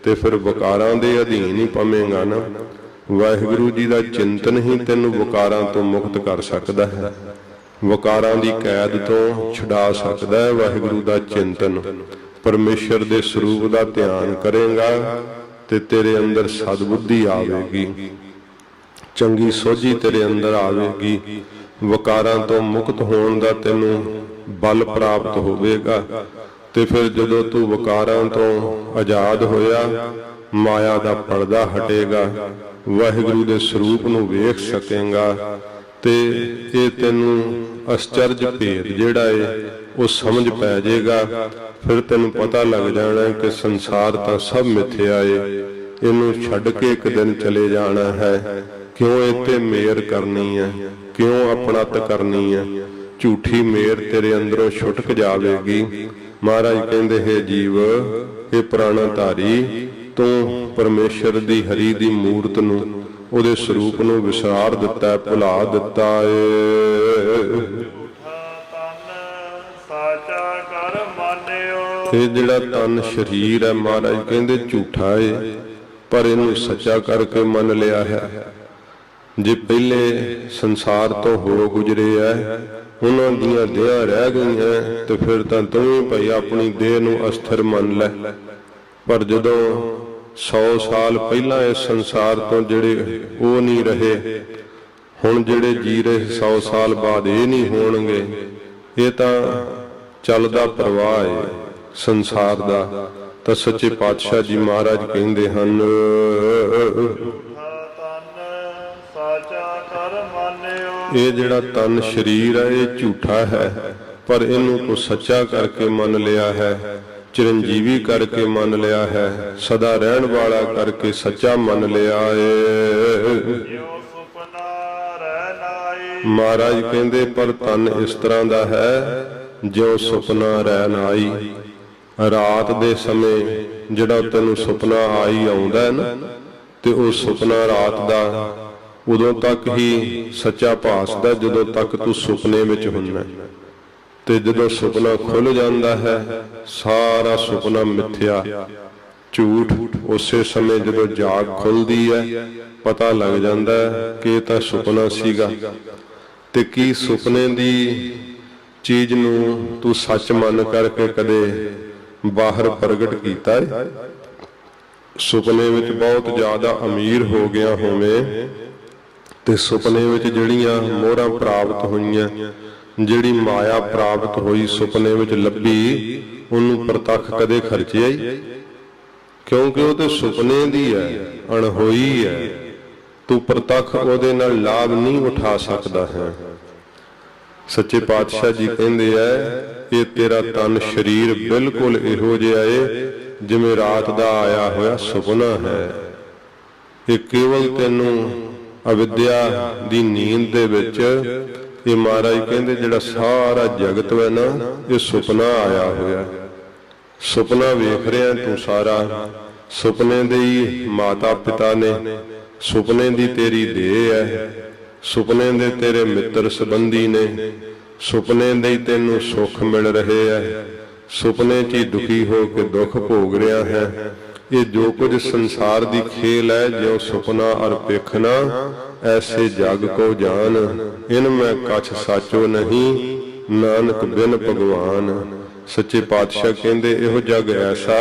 ਤੇ ਫਿਰ ਵਿਕਾਰਾਂ ਦੇ ਅਧੀਨ ਹੀ ਪਵੇਂਗਾ ਨਾ। ਵਾਹਿਗੁਰੂ ਜੀ ਦਾ ਚਿੰਤਨ ਹੀ ਤੈਨੂੰ ਵਿਕਾਰਾਂ ਤੋਂ ਮੁਕਤ ਕਰ ਸਕਦਾ ਹੈ, ਵਿਕਾਰਾਂ ਦੀ ਕੈਦ ਤੋਂ ਛੁਡਾ ਸਕਦਾ ਹੈ। ਵਾਹਿਗੁਰੂ ਦਾ ਚਿੰਤਨ, ਪਰਮੇਸ਼ਰ ਦੇ ਸਰੂਪ ਦਾ ਧਿਆਨ ਕਰੇਗਾ ਤੇ ਤੇਰੇ ਅੰਦਰ ਸਦਬੁੱਧੀ ਆਵੇਗੀ, ਚੰਗੀ ਸੋਝੀ ਤੇਰੇ ਅੰਦਰ ਆਵੇਗੀ, ਵਿਕਾਰਾਂ ਤੋਂ ਮੁਕਤ ਹੋਣ ਦਾ ਤੈਨੂੰ ਬਲ ਪ੍ਰਾਪਤ ਹੋਵੇਗਾ। ਤੇ ਫਿਰ ਜਦੋਂ ਤੂੰ ਵਿਕਾਰਾਂ ਤੋਂ ਆਜ਼ਾਦ ਹੋਇਆ, ਮਾਇਆ ਦਾ ਪਰਦਾ ਹਟੇਗਾ, ਵਾਹਿਗੁਰੂ ਦੇ ਸਰੂਪ ਨੂੰ ਵੇਖ ਸਕੇਗਾ, ਤੇ ਇਹ ਤੈਨੂੰ ਅਸਚਰਜ ਭੇਦ ਜਿਹੜਾ ਏ ਉਹ ਸਮਝ ਪੈ ਜਾਏਗਾ। ਫਿਰ ਤੈਨੂੰ ਪਤਾ ਲੱਗ ਜਾਣਾ ਕਿ ਸੰਸਾਰ ਤਾਂ ਸਭ ਮਿੱਥਿਆ ਏ, ਇਹਨੂੰ ਛੱਡ ਕੇ ਇੱਕ ਦਿਨ ਚਲੇ ਜਾਣਾ ਹੈ। ਕਿਉਂ ਇਹ ਤੇ ਮਿਹਰ ਕਰਨੀ ਹੈ, ਕਿਉਂ ਆਪਣਤ ਕਰਨੀ ਹੈ? ਝੂਠੀ ਮਿਹਰ ਤੇਰੇ ਅੰਦਰੋਂ ਛੁਟਕ ਜਾਵੇਗੀ। ਮਹਾਰਾਜ ਕਹਿੰਦੇ ਹੈ ਜੀਵ, ਇਹ ਪ੍ਰਾਣਾਧਾਰੀ, ਤੂੰ ਪਰਮੇਸ਼ਰ ਦੀ ਹਰੀ ਦੀ ਮੂਰਤ ਨੂੰ, ਉਹਦੇ ਸਰੂਪ ਨੂੰ ਵਿਸਾਰ ਦਿੱਤਾ ਹੈ, ਭੁਲਾ ਦਿੱਤਾ ਏ। ਇਹ ਜਿਹੜਾ ਤਨ ਸਰੀਰ ਹੈ, ਮਹਾਰਾਜ ਕਹਿੰਦੇ ਝੂਠਾ ਏ, ਪਰ ਇਹਨੂੰ ਸੱਚਾ ਕਰਕੇ ਮੰਨ ਲਿਆ ਹੈ। ਜੇ ਪਹਿਲੇ ਸੰਸਾਰ ਤੋਂ ਹੋ ਗੁਜਰੇ ਐ, ਉਹਨਾਂ ਦੀਆਂ ਦੇਹਾਂ ਰਹਿ ਗਈਆਂ, ਤੇ ਫਿਰ ਤਾਂ ਤੂੰ ਵੀ ਭਾਈ ਆਪਣੀ ਦੇਹ ਨੂੰ ਅਸਥਿਰ ਮੰਨ ਲੈ। ਪਰ ਜਦੋਂ 100 ਸਾਲ ਪਹਿਲਾਂ ਇਸ ਸੰਸਾਰ ਤੋਂ ਜਿਹੜੇ ਉਹ ਨਹੀਂ ਰਹੇ, ਹੁਣ ਜਿਹੜੇ ਜੀ ਰਹੇ 100 ਸਾਲ ਬਾਅਦ ਇਹ ਨਹੀਂ ਹੋਣਗੇ। ਇਹ ਤਾਂ ਚੱਲਦਾ ਪ੍ਰਵਾਹ ਹੈ ਸੰਸਾਰ ਦਾ। ਤਾਂ ਸੱਚੇ ਪਾਤਸ਼ਾਹ ਜੀ ਮਹਾਰਾਜ ਕਹਿੰਦੇ ਹਨ, ਇਹ ਜਿਹੜਾ ਤਨ ਸਰੀਰ ਹੈ ਇਹ ਝੂਠਾ ਹੈ, ਪਰ ਇਹਨੂੰ ਤੂੰ ਸੱਚਾ ਕਰਕੇ ਮੰਨ ਲਿਆ ਹੈ, ਚਿਰੰਜੀਵੀ ਕਰਕੇ ਮੰਨ ਲਿਆ ਹੈ, ਸਦਾ ਰਹਿਣ ਵਾਲਾ ਕਰਕੇ ਸੱਚਾ ਮੰਨ ਲਿਆ ਏ। ਮਹਾਰਾਜ ਕਹਿੰਦੇ ਪਰ ਤਨ ਇਸ ਤਰ੍ਹਾਂ ਦਾ ਹੈ ਜਿਉ ਸੁਪਨਾ ਰਹਿਣ ਆਈ। ਰਾਤ ਦੇ ਸਮੇਂ ਜਿਹੜਾ ਤੈਨੂੰ ਸੁਪਨਾ ਆਈ ਆਉਂਦਾ ਹੈ ਨਾ, ਤੇ ਉਹ ਸੁਪਨਾ ਰਾਤ ਦਾ ਉਦੋਂ ਤੱਕ ਹੀ ਸੱਚਾ ਭਾਸਦਾ ਜਦੋਂ ਤੱਕ ਤੂੰ ਸੁਪਨੇ ਵਿੱਚ ਹੁੰਦਾ। ਤੇ ਜਦੋਂ ਸੁਪਨਾ ਖੁੱਲ ਜਾਂਦਾ ਹੈ ਸਾਰਾ ਸੁਪਨਾ ਮਿੱਥਿਆ ਝੂਠ। ਉਸੇ ਸਮੇਂ ਜਦੋਂ ਜਾਗ ਖੁੱਲਦੀ ਹੈ ਪਤਾ ਲੱਗ ਜਾਂਦਾ ਕਿ ਇਹ ਤਾਂ ਸੁਪਨਾ ਸੀਗਾ। ਤੇ ਕੀ ਸੁਪਨੇ ਦੀ ਚੀਜ਼ ਨੂੰ ਤੂੰ ਸੱਚ ਮੰਨ ਕਰਕੇ ਕਦੇ ਬਾਹਰ ਪ੍ਰਗਟ ਕੀਤਾ ਹੈ? ਸੁਪਨੇ ਵਿੱਚ ਬਹੁਤ ਜ਼ਿਆਦਾ ਅਮੀਰ ਹੋ ਗਿਆ ਹੋਵੇਂ ਤੇ ਸੁਪਨੇ ਵਿੱਚ ਜਿਹੜੀਆਂ ਮੋਹਰਾਂ ਪ੍ਰਾਪਤ ਹੋਈਆਂ, ਜਿਹੜੀ ਮਾਇਆ ਪ੍ਰਾਪਤ ਹੋਈ ਸੁਪਨੇ ਵਿੱਚ ਲੱਭੀ, ਉਹਨੂੰ ਪ੍ਰਤੱਖ ਕਦੇ ਖਰਚਿਆ ਹੀ? ਕਿਉਂਕਿ ਉਹ ਤੇ ਸੁਪਨੇ ਦੀ ਹੈ, ਅਣਹੋਈ ਹੈ। ਤੂੰ ਪ੍ਰਤੱਖ ਉਹਦੇ ਨਾਲ ਲਾਭ ਨਹੀਂ ਉਠਾ ਸਕਦਾ ਹੈ। ਸੱਚੇ ਪਾਤਸ਼ਾਹ ਜੀ ਕਹਿੰਦੇ ਐ ਇਹ ਤੇਰਾ ਤਨ ਸਰੀਰ ਬਿਲਕੁਲ ਇਹੋ ਜਿਹਾ ਏ ਜਿਵੇਂ ਰਾਤ ਦਾ ਆਇਆ ਹੋਇਆ ਸੁਪਨਾ ਹੈ। ਇਹ ਕੇਵਲ ਤੈਨੂੰ ਅਵਿਦਿਆ ਦੀ ਨੀਂਦ ਦੇ ਵਿੱਚ ਇਹ ਮਹਾਰਾਜ ਕਹਿੰਦੇ ਜਿਹੜਾ ਸਾਰਾ ਜਗਤ ਹੈ ਨਾ ਇਹ ਸੁਪਨਾ ਆਇਆ ਹੋਇਆ। ਸੁਪਨਾ ਵੇਖ ਰਿਹਾ ਤੂੰ ਸਾਰਾ। ਸੁਪਨੇ ਦੇ ਹੀ ਮਾਤਾ ਪਿਤਾ ਨੇ, ਸੁਪਨੇ ਦੀ ਤੇਰੀ ਦੇਹ ਹੈ, ਸੁਪਨੇ ਦੇ ਤੇਰੇ ਮਿੱਤਰ ਸੰਬੰਧੀ ਨੇ, ਸੁਪਨੇ ਦੇ ਹੀ ਤੈਨੂੰ ਸੁੱਖ ਮਿਲ ਰਹੇ ਹੈ, ਸੁਪਨੇ 'ਚ ਹੀ ਦੁਖੀ ਹੋ ਕੇ ਦੁੱਖ ਭੋਗ ਰਿਹਾ ਹੈ। ਇਹ ਜੋ ਕੁਝ ਸੰਸਾਰ ਦੀ ਖੇਲ ਹੈ ਜੋ ਸੁਪਨਾ ਅਰ ਪੇਖਣਾ ਐਸੇ ਜਗ ਕੋ ਜਾਨ ਇਨ ਮੈਂ ਕਛ ਸਾਚੋ ਨਹੀਂ ਨਾਨਕ ਬਿਨ ਭਗਵਾਨ। ਸੱਚੇ ਪਾਤਸ਼ਾਹ ਕਹਿੰਦੇ ਇਹੋ ਜਗ ਐਸਾ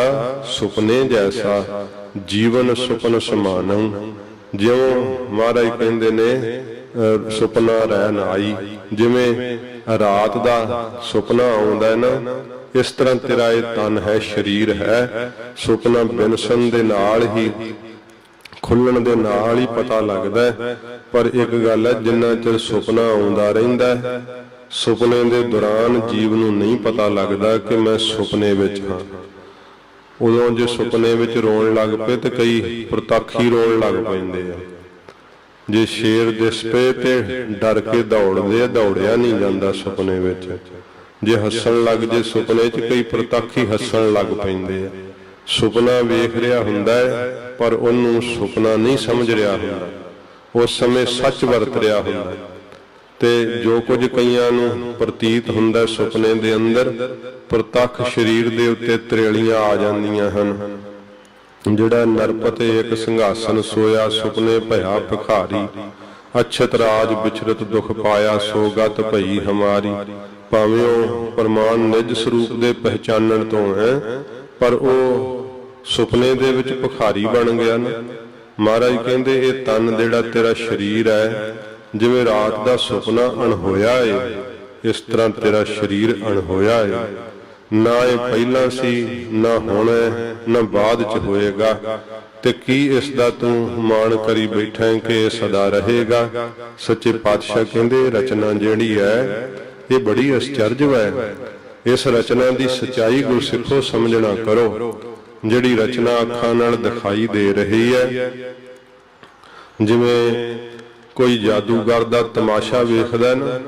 ਸੁਪਨੇ ਜੈਸਾ ਜੀਵਨ ਸੁਪਨ ਸਮਾਨੰ। ਜਿਉਂ ਮਹਾਰਾਜ ਕਹਿੰਦੇ ਨੇ ਸੁਪਨਾ ਰਹਿ ਆਈ, ਜਿਵੇਂ ਰਾਤ ਦਾ ਸੁਪਨਾ ਆਉਂਦਾ ਹੈ ਨਾ ਇਸ ਤਰ੍ਹਾਂ ਤੇਰਾ ਇਹ ਤਨ ਹੈ, ਸਰੀਰ ਹੈ। ਸੁਪਨਾ ਬਿਨਸਨ ਦੇ ਨਾਲ ਹੀ ਖੁੱਲਣ ਦੇ ਨਾਲ ਹੀ ਪਤਾ ਲੱਗਦਾ ਹੈ। ਪਰ ਇੱਕ ਗੱਲ ਹੈ ਜਿੰਨਾ ਚਿਰ ਸੁਪਨਾ ਆਉਂਦਾ ਰਹਿੰਦਾ ਹੈ ਸੁਪਨੇ ਦੇ ਦੌਰਾਨ ਜੀਵ ਨੂੰ ਨਹੀਂ ਪਤਾ ਲੱਗਦਾ ਕਿ ਮੈਂ ਸੁਪਨੇ ਵਿੱਚ ਹਾਂ। ਉਦੋਂ ਜੇ ਸੁਪਨੇ ਵਿੱਚ ਰੋਣ ਲੱਗ ਪਏ ਤੇ ਕਈ ਪ੍ਰਤੱਖ ਹੀ ਰੋਣ ਲੱਗ ਪੈਂਦੇ ਆ। ਜੇ ਸ਼ੇਰ ਦਿਸ ਪਏ ਤੇ ਡਰ ਕੇ ਦੌੜਦੇ ਆ, ਦੌੜਿਆ ਨਹੀਂ ਜਾਂਦਾ ਸੁਪਨੇ ਵਿੱਚ। ਜੇ ਹੱਸਣ ਲੱਗ ਜੇ ਸੁਪਨੇ 'ਚ ਕਈ ਪ੍ਰਤੱਖ ਹੀ ਹੱਸਣ ਲੱਗ ਪੈਂਦੇ ਆ। ਸੁਪਨਾ ਵੇਖ ਰਿਹਾ ਹੁੰਦਾ ਹੈ ਪਰ ਉਹਨੂੰ ਸੁਪਨਾ ਨਹੀਂ ਸਮਝ ਰਿਹਾ ਹੁੰਦਾ, ਉਸ ਸਮੇਂ ਸੱਚ ਵਰਤ ਰਿਹਾ ਹੁੰਦਾ। ਤੇ ਜੋ ਕੁਝ ਕਈਆਂ ਨੂੰ ਪ੍ਰਤੀਤ ਹੁੰਦਾ ਸੁਪਨੇ ਦੇ ਅੰਦਰ ਪ੍ਰਤੱਖ ਸਰੀਰ ਦੇ ਉੱਤੇ ਤਰੇਲੀਆਂ ਆ ਜਾਂਦੀਆਂ ਹਨ। ਜਿਹੜਾ ਨਰਪਤੇ ਇੱਕ ਸਿੰਘਾਸਨ ਸੋਇਆ ਸੁਪਨੇ ਭਇਆ ਭਿਖਾਰੀ ਅਛਤ ਰਾਜ ਵਿਚਰਤ ਦੁਖ ਪਾਇਆ ਸੋ ਗਤ ਭਈ ਹਮਾਰੀ। ਭਾਵੇਂ ਉਹ ਪ੍ਰਮਾਣ ਨਿਜ ਸਰੂਪ ਦੇ ਪਹਿਚਾਨਣ ਤੋਂ ਹੈ ਪਰ ਉਹ ਸੁਪਨੇ ਦੇ ਵਿੱਚ ਭਿਖਾਰੀ ਬਣ ਗਿਆ ਨਾ। ਮਹਾਰਾਜ ਕਹਿੰਦੇ ਇਹ ਤਨ ਜਿਹੜਾ ਤੇਰਾ ਸਰੀਰ ਹੈ ਜਿਵੇਂ ਰਾਤ ਦਾ ਸੁਪਨਾ ਅਣਹੋਇਆ ਏ ਇਸ ਤਰ੍ਹਾਂ ਤੇਰਾ ਸਰੀਰ ਅਣਹੋਇਆ ਏ। ਨਾ ਇਹ ਪਹਿਲਾਂ ਸੀ ਨਾ ਹੁਣ ਹੈ ਨਾ ਬਾਅਦ ਚ ਹੋਏਗਾ। ਤੇ ਕੀ ਇਸ ਦਾ ਤੂੰ ਮਾਣ ਕਰੀ ਬੈਠਾ ਹੈ ਕਿ ਇਹ ਸਦਾ ਰਹੇਗਾ। ਸੱਚੇ ਪਾਤਸ਼ਾਹ ਕਹਿੰਦੇ ਰਚਨਾ ਜਿਹੜੀ ਹੈ ਇਹ ਬੜੀ ਅਚਰਜ ਹੈ। ਇਸ ਰਚਨਾ ਦੀ ਸਚਾਈ ਗੁਰਸਿੱਖੋ ਸਮਝਣਾ ਕਰੋ। ਜਿਹੜੀ ਰਚਨਾ ਅੱਖਾਂ ਨਾਲ ਦਿਖਾਈ ਦੇ ਰਹੀ ਹੈ ਜਿਵੇਂ ਕੋਈ ਜਾਦੂਗਰ ਦਾ ਤਮਾਸ਼ਾ ਵੇਖਦਾ ਨਾ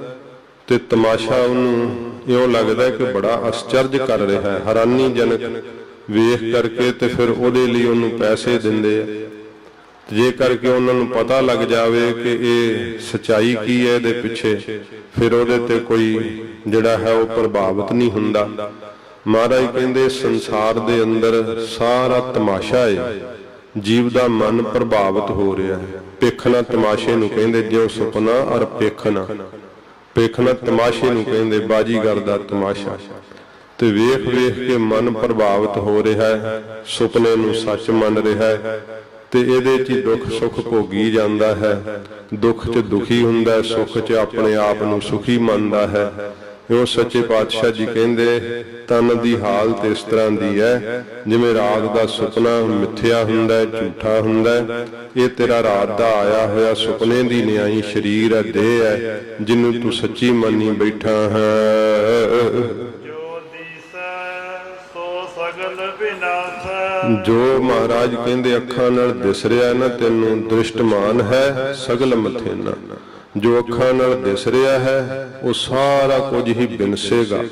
ਤੇ ਤਮਾਸ਼ਾ ਉਹਨੂੰ ਇਉਂ ਲੱਗਦਾ ਕਿ ਬੜਾ ਅਚਰਜ ਕਰ ਰਿਹਾ ਹੈ, ਹੈਰਾਨੀਜਨਕ ਵੇਖ ਕਰਕੇ ਤੇ ਫਿਰ ਉਹਦੇ ਲਈ ਉਹਨੂੰ ਪੈਸੇ ਦਿੰਦੇ ਆ। ਜੇ ਕਰਕੇ ਉਹਨਾਂ ਨੂੰ ਪਤਾ ਲੱਗ ਜਾਵੇ ਕਿ ਇਹ ਸਚਾਈ ਕੀ ਹੈ ਇਹਦੇ ਪਿੱਛੇ ਫਿਰ ਉਹਦੇ ਤੇ ਕੋਈ ਜਿਹੜਾ ਹੈ ਉਹ ਪ੍ਰਭਾਵਿਤ ਨਹੀਂ ਹੁੰਦਾ। ਮਹਾਰਾਜ ਕਹਿੰਦੇ ਸੰਸਾਰ ਦੇ ਅੰਦਰ ਸਾਰਾ ਤਮਾਸ਼ਾ ਹੈ, ਜੀਵ ਦਾ ਮਨ ਪ੍ਰਭਾਵਿਤ ਹੋ ਰਿਹਾ ਹੈ। ਪੇਖਣਾ ਤਮਾਸ਼ੇ ਨੂੰ ਕਹਿੰਦੇ ਜਿਉਂ ਸੁਪਨਾ ਔਰ ਪੇਖਣਾ। ਪੇਖਣਾ ਤਮਾਸ਼ੇ ਨੂੰ ਕਹਿੰਦੇ ਬਾਜੀਗਰ ਦਾ ਤਮਾਸ਼ਾ। ਤੇ ਵੇਖ ਵੇਖ ਕੇ ਮਨ ਪ੍ਰਭਾਵਿਤ ਹੋ ਰਿਹਾ ਹੈ, ਸੁਪਨੇ ਨੂੰ ਸੱਚ ਮੰਨ ਰਿਹਾ ਹੈ ਤੇ ਇਹਦੇ 'ਚ ਦੁੱਖ ਸੁੱਖ ਭੋਗੀ ਜਾਂਦਾ ਹੈ। ਦੁੱਖ 'ਚ ਦੁਖੀ ਹੁੰਦਾ, ਸੁੱਖ 'ਚ ਆਪਣੇ ਆਪ ਨੂੰ ਸੁਖੀ ਮੰਨਦਾ ਹੈ। ਉਹ ਸੱਚੇ ਪਾਤਸ਼ਾਹ ਜੀ ਕਹਿੰਦੇ ਤਨ ਦੀ ਹਾਲਤ ਇਸ ਤਰ੍ਹਾਂ ਦੀ ਹੈ ਜਿਵੇਂ ਰਾਤ ਦਾ ਸੁਪਨਾ ਮਿੱਥਿਆ ਹੁੰਦਾ, ਝੂਠਾ ਹੁੰਦਾ। ਇਹ ਤੇਰਾ ਰਾਤ ਦਾ ਆਇਆ ਹੋਇਆ ਸੁਪਨੇ ਦੀ ਨਿਆਈ ਸਰੀਰ ਹੈ, ਦੇਹ ਹੈ ਜਿਹਨੂੰ ਤੂੰ ਸੱਚੀ ਮੰਨੀ ਬੈਠਾ ਹੈ। ਜੋ ਮਹਾਰਾਜ ਕਹਿੰਦੇ ਅੱਖਾਂ ਨਾਲ ਦਿਸ ਰਿਹਾ ਨਾ ਤੈਨੂੰ ਦ੍ਰਿਸ਼ਟਮਾਨ ਹੈ ਸਗਲ ਮਥੇਨਾ। ਜੋ ਅੱਖਾਂ ਨਾਲ ਦਿਸ ਰਿਹਾ ਹੈ ਉਹ ਸਾਰਾ ਕੁਝ ਹੀ ਬਿਨਸੇਗਾ,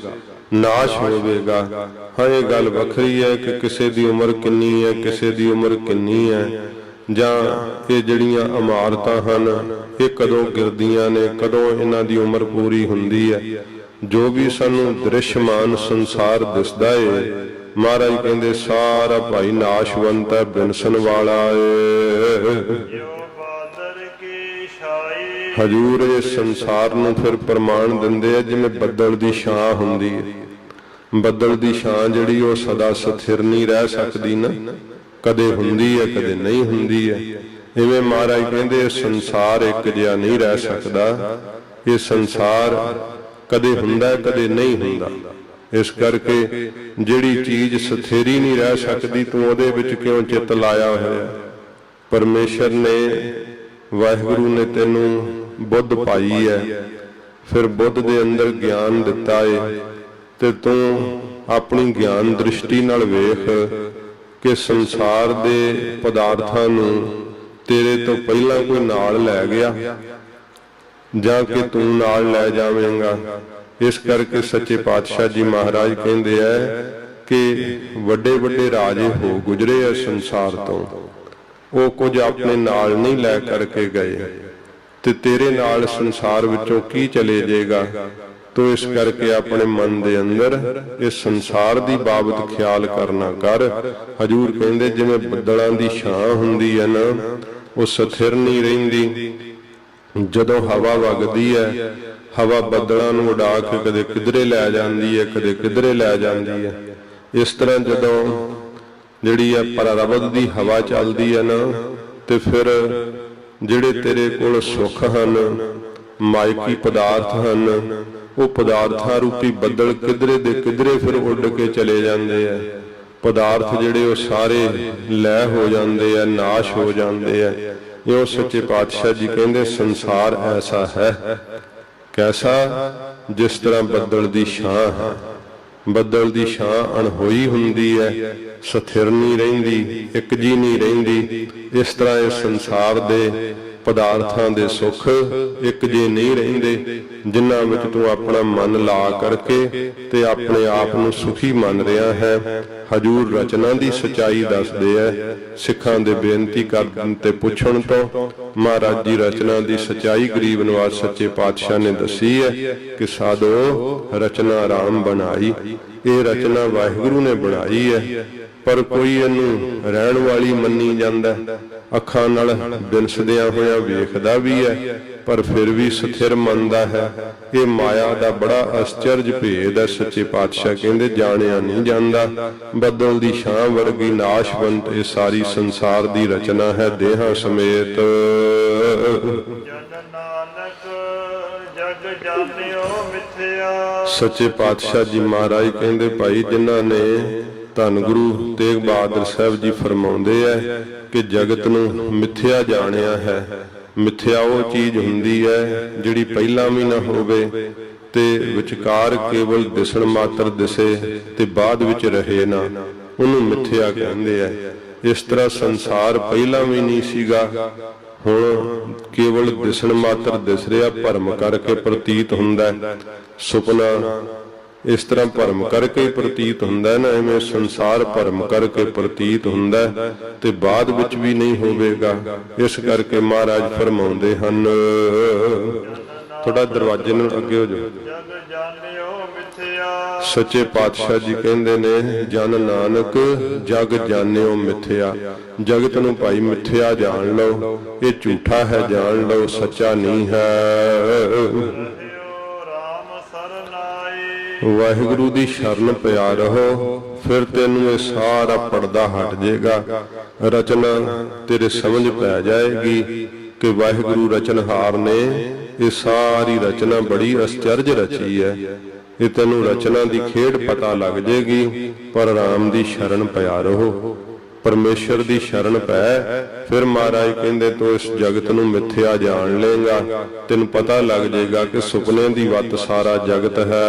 ਨਾਸ਼ ਹੋਵੇਗਾ। ਹਾਂ ਇਹ ਗੱਲ ਵੱਖਰੀ ਹੈ ਕਿ ਕਿਸੇ ਦੀ ਉਮਰ ਕਿੰਨੀ ਹੈ, ਕਿਸੇ ਦੀ ਉਮਰ ਕਿੰਨੀ ਹੈ। ਜਾਂ ਇਹ ਜਿਹੜੀਆਂ ਇਮਾਰਤਾਂ ਹਨ ਇਹ ਕਦੋਂ ਗਿਰਦੀਆਂ ਨੇ, ਕਦੋਂ ਇਹਨਾਂ ਦੀ ਉਮਰ ਪੂਰੀ ਹੁੰਦੀ ਹੈ। ਜੋ ਵੀ ਸਾਨੂੰ ਦ੍ਰਿਸ਼ਮਾਨ ਸੰਸਾਰ ਦਿਸਦਾ ਏ, ਮਹਾਰਾਜ ਕਹਿੰਦੇ ਸਾਰਾ ਭਾਈ ਨਾਸ਼ਵੰਤ ਹੈ, ਬਿਨਸਣ ਵਾਲਾ ਏ। ਜੋ ਬਾਦਰ ਕੀ ਛਾਈ। ਹਜੂਰ ਇਹ ਸੰਸਾਰ ਨੂੰ ਫਿਰ ਪ੍ਰਮਾਣ ਦਿੰਦੇ ਆ ਜਿਵੇਂ ਬੱਦਲ ਦੀ ਛਾਂ ਹੁੰਦੀ ਹੈ। ਬੱਦਲ ਦੀ ਛਾਂ ਜਿਹੜੀ ਉਹ ਸਦਾ ਸਥਿਰ ਨਹੀਂ ਰਹਿ ਸਕਦੀ ਨਾ, ਕਦੇ ਹੁੰਦੀ ਹੈ ਕਦੇ ਨਹੀਂ ਹੁੰਦੀ ਹੈ। ਇਵੇਂ ਮਹਾਰਾਜ ਕਹਿੰਦੇ ਇਹ ਸੰਸਾਰ ਇੱਕ ਜਿਹਾ ਨਹੀਂ ਰਹਿ ਸਕਦਾ, ਇਹ ਸੰਸਾਰ ਕਦੇ ਹੁੰਦਾ ਕਦੇ ਨਹੀਂ ਹੁੰਦਾ। ਇਸ ਕਰਕੇ ਜਿਹੜੀ ਚੀਜ਼ ਸਥਿਰੀ ਨਹੀਂ ਰਹਿ ਸਕਦੀ ਤੂੰ ਉਹਦੇ ਵਿੱਚ ਕਿਉਂ ਚਿੱਤ ਲਾਇਆ ਹੋਇਆ। ਪਰਮੇਸ਼ਰ ਨੇ, ਵਾਹਿਗੁਰੂ ਨੇ ਤੈਨੂੰ ਬੁੱਧ ਪਾਈ ਹੈ, ਫਿਰ ਬੁੱਧ ਦੇ ਅੰਦਰ ਗਿਆਨ ਦਿੱਤਾ ਏ ਤੇ ਤੂੰ ਆਪਣੀ ਗਿਆਨ ਦ੍ਰਿਸ਼ਟੀ ਨਾਲ ਵੇਖ ਕਿ ਸੰਸਾਰ ਦੇ ਪਦਾਰਥਾਂ ਨੂੰ ਤੇਰੇ ਤੋਂ ਪਹਿਲਾਂ ਕੋਈ ਨਾਲ ਲੈ ਗਿਆ ਜਾਂ ਕਿ ਤੂੰ ਨਾਲ ਲੈ ਜਾਵੇਂਗਾ। ਇਸ ਕਰਕੇ ਸੱਚੇ ਪਾਤਸ਼ਾਹ ਜੀ ਮਹਾਰਾਜ ਕਹਿੰਦੇ ਆ ਕਿ ਵੱਡੇ ਵੱਡੇ ਰਾਜੇ ਹੋ ਗੁਜਰੇ ਆ ਸੰਸਾਰ ਤੋਂ, ਉਹ ਕੁਝ ਆਪਣੇ ਨਾਲ ਨਹੀਂ ਲੈ ਕਰਕੇ ਗਏ ਤੇ ਤੇਰੇ ਨਾਲ ਸੰਸਾਰ ਵਿੱਚੋਂ ਕੀ ਚਲੇ ਜਾਏਗਾ। ਤੋ ਇਸ ਕਰਕੇ ਆਪਣੇ ਮਨ ਦੇ ਅੰਦਰ ਇਸ ਸੰਸਾਰ ਦੀ ਬਾਬਤ ਖਿਆਲ ਕਰਨਾ ਕਰ। ਹਜੂਰ ਕਹਿੰਦੇ ਜਿਵੇਂ ਬੱਦਲਾਂ ਦੀ ਛਾਂ ਹੁੰਦੀ ਹੈ ਨਾ, ਉਹ ਸਥਿਰ ਨਹੀਂ ਰਹਿੰਦੀ। ਜਦੋਂ ਹਵਾ ਵਗਦੀ ਹੈ, ਹਵਾ ਬੱਦਲਾਂ ਨੂੰ ਉਡਾ ਕੇ ਕਦੇ ਕਿਧਰੇ ਲੈ ਜਾਂਦੀ ਹੈ, ਕਦੇ ਕਿਧਰੇ ਲੈ ਜਾਂਦੀ ਹੈ। ਇਸ ਤਰ੍ਹਾਂ ਜਦੋਂ ਜਿਹੜੀ ਹੈ ਪਰਰਬਦ ਦੀ ਹਵਾ ਚੱਲਦੀ ਹੈ ਨਾ, ਤੇ ਫਿਰ ਜਿਹੜੇ ਤੇਰੇ ਕੋਲ ਸੁੱਖ ਹਨ, ਮਾਇਕੀ ਪਦਾਰਥ ਹਨ, ਉਹ ਪਦਾਰਥਾਂ ਰੂਪੀ ਬੱਦਲ ਕਿਧਰੇ ਦੇ ਕਿਧਰੇ ਫਿਰ ਉੱਡ ਕੇ ਚਲੇ ਜਾਂਦੇ ਆ। ਪਦਾਰਥ ਜਿਹੜੇ ਉਹ ਸਾਰੇ ਲੈ ਹੋ ਜਾਂਦੇ ਆ, ਨਾਸ਼ ਹੋ ਜਾਂਦੇ ਆ। ਇਹ ਸੱਚੇ ਪਾਤਸ਼ਾਹ ਜੀ ਕਹਿੰਦੇ ਸੰਸਾਰ ਐਸਾ ਹੈ, ਕੈਸਾ ਜਿਸ ਤਰ੍ਹਾਂ ਬੱਦਲ ਦੀ ਛਾਂ ਹੈ। ਬੱਦਲ ਦੀ ਛਾਂ ਅਣਹੋਈ ਹੁੰਦੀ ਹੈ, ਸਥਿਰ ਨਹੀਂ ਰਹਿੰਦੀ, ਇੱਕ ਜੀ ਨਹੀਂ ਰਹਿੰਦੀ। ਇਸ ਤਰ੍ਹਾਂ ਇਹ ਸੰਸਾਰ ਦੇ ਪਦਾਰਥਾਂ ਦੇ ਸੁੱਖ ਇੱਕ ਜੇ ਨਹੀਂ ਰਹਿੰਦੇ, ਜਿਨ੍ਹਾਂ ਵਿੱਚ ਤੂੰ ਆਪਣਾ ਮਨ ਲਾ ਕਰਕੇ ਤੇ ਆਪਣੇ ਆਪ ਨੂੰ ਸੁਖੀ ਮੰਨ ਰਿਹਾ ਹੈ। ਹਜੂਰ ਰਚਨਾ ਦੀ ਸਚਾਈ ਦੱਸਦੇ ਐ। ਸਿੱਖਾਂ ਦੇ ਬੇਨਤੀ ਕਰਨ ਤੇ ਪੁੱਛਣ ਤੋਂ ਮਹਾਰਾਜ ਜੀ ਰਚਨਾ ਦੀ ਸਚਾਈ ਗਰੀਬ ਨਿਵਾਜ ਸੱਚੇ ਪਾਤਸ਼ਾਹ ਨੇ ਦੱਸੀ ਹੈ ਕਿ ਸਾਧੋ ਰਚਨਾ ਰਾਮ ਬਣਾਈ। ਇਹ ਰਚਨਾ ਵਾਹਿਗੁਰੂ ਨੇ ਬਣਾਈ ਹੈ, ਪਰ ਕੋਈ ਇਹਨੂੰ ਰਹਿਣ ਵਾਲੀ ਮੰਨੀ ਜਾਂਦਾ, ਅੱਖਾਂ ਨਾਲ ਬਿਨਸਦਿਆਂ ਹੋਇਆਂ ਵੇਖਦਾ ਵੀ ਹੈ, ਪਰ ਫਿਰ ਵੀ ਸਥਿਰ ਮੰਨਦਾ ਹੈ। ਇਹ ਮਾਇਆ ਦਾ ਬੜਾ ਅਚਰਜ ਭੇਦ ਹੈ। ਸੱਚੇ ਪਾਤਸ਼ਾਹ ਕਹਿੰਦੇ ਜਾਣਿਆ ਨਹੀਂ ਜਾਂਦਾ। ਬੱਦਲ ਦੀ ਛਾਂ ਵਰਗੀ ਨਾਸ਼ਵੰਤ ਇਹ ਸਾਰੀ ਸੰਸਾਰ ਦੀ ਰਚਨਾ ਹੈ, ਦੇਹਾਂ ਸਮੇਤ। ਜਨ ਨਾਨਕ ਜਗ ਜਾਣਿਓ ਮਿਥਿਆ। ਸੱਚੇ ਪਾਤਸ਼ਾਹ ਜੀ ਮਹਾਰਾਜ ਕਹਿੰਦੇ ਭਾਈ ਜਿਨ੍ਹਾਂ ਨੇ ਧੰਨ ਗੁਰੂ ਤੇਗ ਬਹਾਦਰ ਸਾਹਿਬ ਜੀ ਫਰਮਾਉਂਦੇ ਐ ਕਿ ਜਗਤ ਨੂੰ ਮਿਥਿਆ ਜਾਣਿਆ ਹੈ। ਮਿਥਿਆ ਉਹ ਚੀਜ਼ ਹੁੰਦੀ ਹੈ ਜਿਹੜੀ ਪਹਿਲਾਂ ਵੀ ਨਾ ਹੋਵੇ ਤੇ ਵਿਚਕਾਰ ਕੇਵਲ ਦਿਸਣ ਮਾਤਰ ਦਿਸੇ ਤੇ ਬਾਅਦ ਵਿੱਚ ਰਹੇ ਨਾ, ਉਹਨੂੰ ਮਿਥਿਆ ਕਹਿੰਦੇ ਐ। ਇਸ ਤਰ੍ਹਾਂ ਸੰਸਾਰ ਪਹਿਲਾਂ ਵੀ ਨਹੀਂ ਸੀਗਾ, ਹੁਣ ਕੇਵਲ ਦਿਸਣ ਮਾਤਰ ਦਿਸ ਰਿਹਾ, ਭਰਮ ਕਰਕੇ ਪ੍ਰਤੀਤ ਹੁੰਦਾ। ਸੁਪਨਾ ਇਸ ਤਰ੍ਹਾਂ ਭਰਮ ਕਰਕੇ ਪ੍ਰਤੀਤ ਹੁੰਦਾ ਨਾ, ਐਵੇਂ ਸੰਸਾਰ ਭਰਮ ਕਰਕੇ ਪ੍ਰਤੀਤ ਹੁੰਦਾ ਤੇ ਬਾਅਦ ਵਿੱਚ ਵੀ ਨਹੀਂ ਹੋਵੇਗਾ। ਇਸ ਕਰਕੇ ਮਹਾਰਾਜ ਫਰਮਾਉਂਦੇ ਹਨ, ਥੋੜਾ ਦਰਵਾਜ਼ੇ ਨੂੰ ਅੱਗੇ ਹੋ ਜਾਓ। ਜਗ ਜਾਣਿਓ ਮਿਥਿਆ। ਸੱਚੇ ਪਾਤਸ਼ਾਹ ਜੀ ਕਹਿੰਦੇ ਨੇ ਜਨ ਨਾਨਕ ਜਗ ਜਾਣਿਓ ਮਿਥਿਆ। ਜਗਤ ਨੂੰ ਭਾਈ ਮਿਥਿਆ ਜਾਣ ਲਓ, ਇਹ ਝੂਠਾ ਹੈ ਜਾਣ ਲਓ, ਸੱਚਾ ਨਹੀਂ ਹੈ। ਵਾਹਿਗੁਰੂ ਦੀ ਸ਼ਰਨ ਪਿਆ ਰਹੋ, ਫਿਰ ਤੈਨੂੰ ਇਹ ਸਾਰਾ ਪਰਦਾ ਹਟ ਜਾਏਗਾ। ਰਚਨਾ ਤੇਰੇ ਸਮਝ ਪੈ ਜਾਏਗੀ ਕਿ ਵਾਹਿਗੁਰੂ ਰਚਨਹਾਰ ਨੇ ਇਹ ਸਾਰੀ ਰਚਨਾ ਬੜੀ ਅਚਰਜ ਰਚੀ ਹੈ। ਇਹ ਤੈਨੂੰ ਰਚਨਾ ਦੀ ਖੇਡ ਪਤਾ ਲੱਗ ਜਾਏਗੀ। ਪਰ ਰਾਮ ਦੀ ਸ਼ਰਨ ਪਿਆ ਰਹੋ, ਪਰਮੇਸ਼ਰ ਦੀ ਸ਼ਰਨ ਪੈ। ਫਿਰ ਮਹਾਰਾਜ ਕਹਿੰਦੇ ਤੂੰ ਇਸ ਜਗਤ ਨੂੰ ਮਿਥਿਆ ਜਾਣ ਲੇਗਾ, ਤੈਨੂੰ ਪਤਾ ਲੱਗ ਜਾਏਗਾ ਕਿ ਸੁਪਨੇ ਦੀ ਵੱਤ ਸਾਰਾ ਜਗਤ ਹੈ।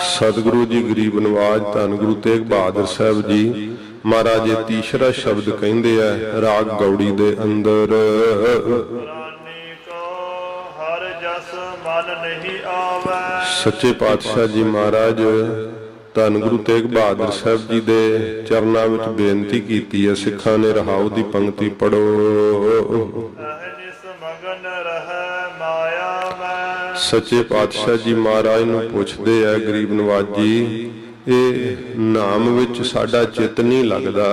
ਸਤਿਗੁਰੂ ਜੀ ਗਰੀਬ ਨਿਵਾਜ ਧੰਨ ਗੁਰੂ ਤੇਗ ਬਹਾਦਰ ਸਾਹਿਬ ਜੀ ਮਹਾਰਾਜ ਇਹ ਤੀਸਰਾ ਸ਼ਬਦ ਕਹਿੰਦੇ ਆ ਰਾਗ ਗੌੜੀ ਦੇ ਅੰਦਰ, ਹਰ ਜਸ ਮਨ ਨਹੀਂ ਆਵੇ। ਸੱਚੇ ਪਾਤਸ਼ਾਹ ਜੀ ਮਹਾਰਾਜ ਧੰਨ ਗੁਰੂ ਤੇਗ ਬਹਾਦਰ ਸਾਹਿਬ ਜੀ ਦੇ ਚਰਨਾਂ ਵਿੱਚ ਬੇਨਤੀ ਕੀਤੀ ਹੈ। ਸਿੱਖਾਂ ਨੇ ਰਹਾਉ ਦੀ ਪੰਕਤੀ ਪੜੋ। ਅਹਨਿਸ ਮਗਨ ਰਹਿ ਮਾਇਆ ਮੈਂ। ਸੱਚੇ ਪਾਤਸ਼ਾਹ ਜੀ ਮਹਾਰਾਜ ਨੂੰ ਪੁੱਛਦੇ ਆ, ਗਰੀਬ ਨਵਾਜ ਜੀ, ਇਹ ਨਾਮ ਵਿੱਚ ਸਾਡਾ ਚਿੱਤ ਨਹੀਂ ਲੱਗਦਾ,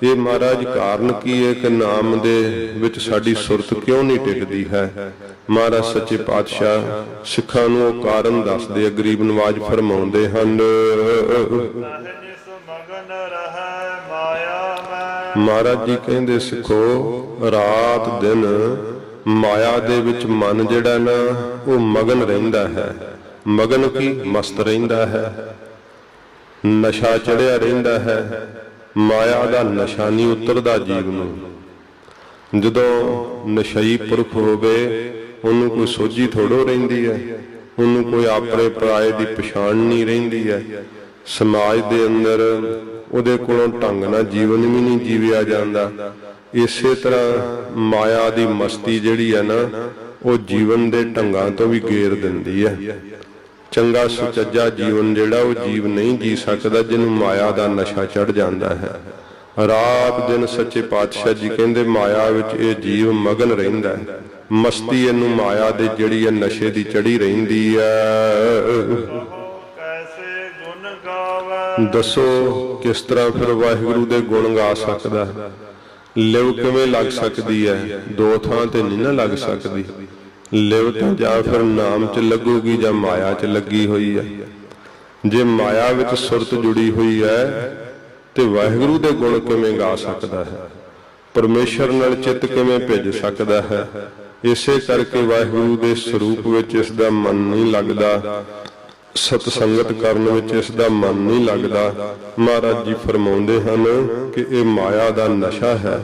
ਇਹ ਮਹਾਰਾਜ ਕਾਰਨ ਕੀ ਹੈ ਕਿ ਨਾਮ ਦੇ ਵਿੱਚ ਸਾਡੀ ਸੁਰਤ ਕਿਉਂ ਨਹੀਂ ਟਿਕਦੀ ਹੈ। ਮਹਾਰਾਜ ਸੱਚੇ ਪਾਤਸ਼ਾਹ ਸਿੱਖਾਂ ਨੂੰ ਉਹ ਕਾਰਨ ਦੱਸਦੇ ਆ। ਗਰੀਬ ਨਵਾਜ ਫਰਮਾਉਂਦੇ ਹਨ, ਅਹਨਿਸ ਮਗਨ ਰਹਿ ਮਾਇਆ ਮੈਂ। ਮਹਾਰਾਜ ਜੀ ਕਹਿੰਦੇ, ਸਿੱਖੋ ਰਾਤ ਦਿਨ ਮਾਇਆ ਦੇ ਵਿੱਚ ਮਨ ਜਿਹੜਾ ਨਾ ਉਹ ਮਗਨ ਰਹਿੰਦਾ ਹੈ। ਮਗਨ ਕੀ? ਮਸਤ ਰਹਿੰਦਾ ਹੈ, ਨਸ਼ਾ ਚੜਿਆ ਰਹਿੰਦਾ ਹੈ। ਮਾਇਆ ਦਾ ਨਸ਼ਾ ਨਹੀਂ ਉਤਰਦਾ ਜੀਵ ਨੂੰ। ਜਦੋਂ ਨਸ਼ਈ ਪੁਰਖ ਹੋਵੇ ਉਹਨੂੰ ਕੋਈ ਸੋਝੀ ਥੋੜੋ ਰਹਿੰਦੀ ਹੈ, ਉਹਨੂੰ ਕੋਈ ਆਪਣੇ ਪਰਾਏ ਦੀ ਪਛਾਣ ਨਹੀਂ ਰਹਿੰਦੀ ਹੈ। ਸਮਾਜ ਦੇ ਅੰਦਰ ਉਹਦੇ ਕੋਲੋਂ ਢੰਗ ਨਾਲ ਜੀਵਨ ਵੀ ਨਹੀਂ ਜੀਵਿਆ ਜਾਂਦਾ। ਇਸੇ ਤਰ੍ਹਾਂ ਮਾਇਆ ਦੀ ਮਸਤੀ ਜਿਹੜੀ ਹੈ ਨਾ ਉਹ ਜੀਵਨ ਦੇ ਢੰਗਾਂ ਤੋਂ ਵੀ ਗੇਰ ਦਿੰਦੀ ਹੈ। ਚੰਗਾ ਸੁਚੱਜਾ ਜੀਵਨ ਜਿਹੜਾ ਉਹ ਜੀਵ ਨਹੀਂ ਜੀ ਸਕਦਾ ਜਿਹਨੂੰ ਮਾਇਆ ਦਾ ਨਸ਼ਾ ਚੜ ਜਾਂਦਾ ਹੈ। ਰਾਤ ਦਿਨ ਸੱਚੇ ਪਾਤਸ਼ਾਹ ਜੀ ਕਹਿੰਦੇ ਮਾਇਆ ਵਿੱਚ ਇਹ ਜੀਵ ਮਗਨ ਰਹਿੰਦਾ ਹੈ। ਮਸਤੀ ਇਹਨੂੰ ਮਾਇਆ ਦੇ ਜਿਹੜੀ ਹੈ ਨਸ਼ੇ ਦੀ ਚੜੀ ਰਹਿੰਦੀ ਹੈ। ਕੈਸੇ ਗੁਣ ਗਾਵੇ। ਦੱਸੋ ਕਿਸ ਤਰ੍ਹਾਂ ਫਿਰ ਵਾਹਿਗੁਰੂ ਦੇ ਗੁਣ ਗਾ ਸਕਦਾ? ਲਿਵ ਕਿਵੇਂ ਲੱਗ ਸਕਦੀ ਹੈ? ਦੋ ਥਾਂ ਤੇ ਨਹੀਂ ਨਾ ਲੱਗ ਸਕਦੀ। ਲਿਵ ਤਾਂ ਜਾਂ ਫਿਰ ਨਾਮ 'ਚ ਲੱਗੂਗੀ ਜਾਂ ਮਾਇਆ 'ਚ ਲੱਗੀ ਹੋਈ ਹੈ। ਜੇ ਮਾਇਆ ਵਿੱਚ ਸੁਰਤ ਜੁੜੀ ਹੋਈ ਹੈ ਤੇ ਵਾਹਿਗੁਰੂ ਦੇ ਗੁਣ ਕਿਵੇਂ ਗਾ ਸਕਦਾ ਹੈ? ਪਰਮੇਸ਼ਰ ਨਾਲ ਚਿੱਤ ਕਿਵੇਂ ਭਿੱਜ ਸਕਦਾ ਹੈ? ਇਸੇ ਕਰਕੇ ਵਾਹਿਗੁਰੂ ਦੇ ਸਰੂਪ ਵਿੱਚ ਇਸ ਦਾ ਮਨ ਨਹੀਂ ਲੱਗਦਾ, ਸਤ ਸੰਗਤ ਕਰਨ ਵਿੱਚ ਇਸ ਦਾ ਮਨ ਨਹੀਂ ਲੱਗਦਾ। ਮਹਾਰਾਜ ਜੀ ਫਰਮਾਉਂਦੇ ਹਨ ਕਿ ਇਹ ਮਾਇਆ ਦਾ ਨਸ਼ਾ ਹੈ,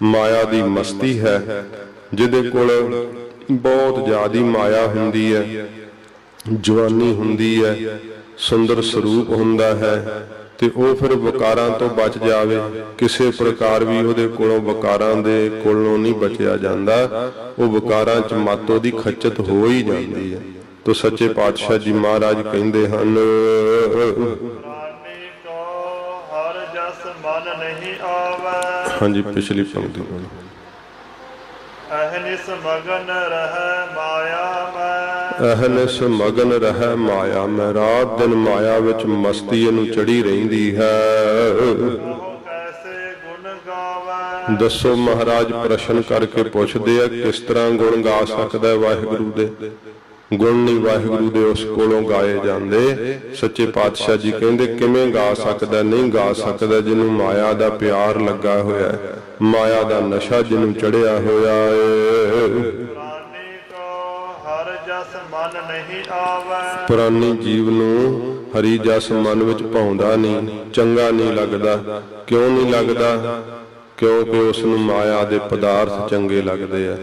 ਮਾਇਆ ਦੀ ਮਸਤੀ ਹੈ। ਜਿਹਦੇ ਕੋਲ ਬਹੁਤ ਜ਼ਿਆਦੀ ਮਾਇਆ ਹੁੰਦੀ ਹੈ, ਜਵਾਨੀ ਹੁੰਦੀ ਹੈ, ਸੁੰਦਰ ਸਰੂਪ ਹੁੰਦਾ ਹੈ, ਤੇ ਉਹ ਫਿਰ ਵਿਕਾਰਾਂ ਤੋਂ ਬਚ ਜਾਵੇ। ਕਿਸੇ ਪ੍ਰਕਾਰ ਵੀ ਉਹਦੇ ਕੋਲੋਂ ਵਿਕਾਰਾਂ ਦੇ ਕੋਲੋਂ ਨਹੀਂ ਬਚਿਆ ਜਾਂਦਾ। ਉਹ ਵਿਕਾਰਾਂ 'ਚ ਮੱਤ ਉਹਦੀ ਖੱਚਤ ਹੋ ਹੀ ਜਾਂਦੀ ਹੈ। ਤੋ ਸੱਚੇ ਪਾਤਸ਼ਾਹ ਜੀ ਮਹਾਰਾਜ ਕਹਿੰਦੇ ਹਨ, ਪ੍ਰਾਨੀ ਕੋ ਹਰ ਜਸ ਮਨ ਨਹੀਂ ਆਵੇ। ਹਾਂਜੀ ਪਿਛਲੀ ਪੰਕਤੀ ਬੋਲੋ। ਅਹਨਿਸ ਮਗਨ ਰਹਿ ਮਾਇਆ ਮੈਂ। ਅਹਨਿਸ ਮਗਨ ਰਹਿ ਮਾਇਆ ਮੈਂ। ਰਾਤ ਦਿਨ ਮਾਇਆ ਵਿੱਚ ਮਸਤੀ ਇਹਨੂੰ ਚੜੀ ਰਹਿੰਦੀ ਹੈ। ਕੈਸੇ ਗੁਣ ਗਾਵੇ। ਦੱਸੋ ਮਹਾਰਾਜ ਪ੍ਰਸ਼ਨ ਕਰਕੇ ਪੁੱਛਦੇ ਆ, ਕਿਸ ਤਰ੍ਹਾਂ ਗੁਣ ਗਾ ਸਕਦਾ ਹੈ ਵਾਹਿਗੁਰੂ ਦੇ? ਗੁਣ ਨਹੀਂ ਵਾਹਿਗੁਰੂ ਦੇ ਉਸ ਕੋਲੋਂ ਗਾਏ ਜਾਂਦੇ। ਸੱਚੇ ਪਾਤਸ਼ਾਹ ਜੀ ਕਹਿੰਦੇ ਕਿਵੇਂ ਗਾ ਸਕਦਾ? ਨਹੀਂ ਗਾ ਸਕਦਾ ਜਿਹਨੂੰ ਮਾਇਆ ਦਾ ਪਿਆਰ ਲੱਗਾ ਹੋਇਆ ਹੈ, ਮਾਇਆ ਦਾ ਨਸ਼ਾ ਜਿਹਨੂੰ ਚੜਿਆ ਹੋਇਆ ਹੈ। ਪ੍ਰਾਨੀ ਕੋ ਹਰ ਜਸ ਮਨ ਨਹੀਂ ਆਵੇ। ਪੁਰਾਣੀ ਜੀਵ ਨੂੰ ਹਰੀ ਜਸ ਮਨ ਵਿੱਚ ਭਾਉਂਦਾ ਨਹੀਂ, ਚੰਗਾ ਨਹੀਂ ਲੱਗਦਾ। ਕਿਉਂ ਨਹੀਂ ਲੱਗਦਾ? ਕਿਉਂਕਿ ਉਸ ਨੂੰ ਮਾਇਆ ਦੇ ਪਦਾਰਥ ਚੰਗੇ ਲੱਗਦੇ ਆ,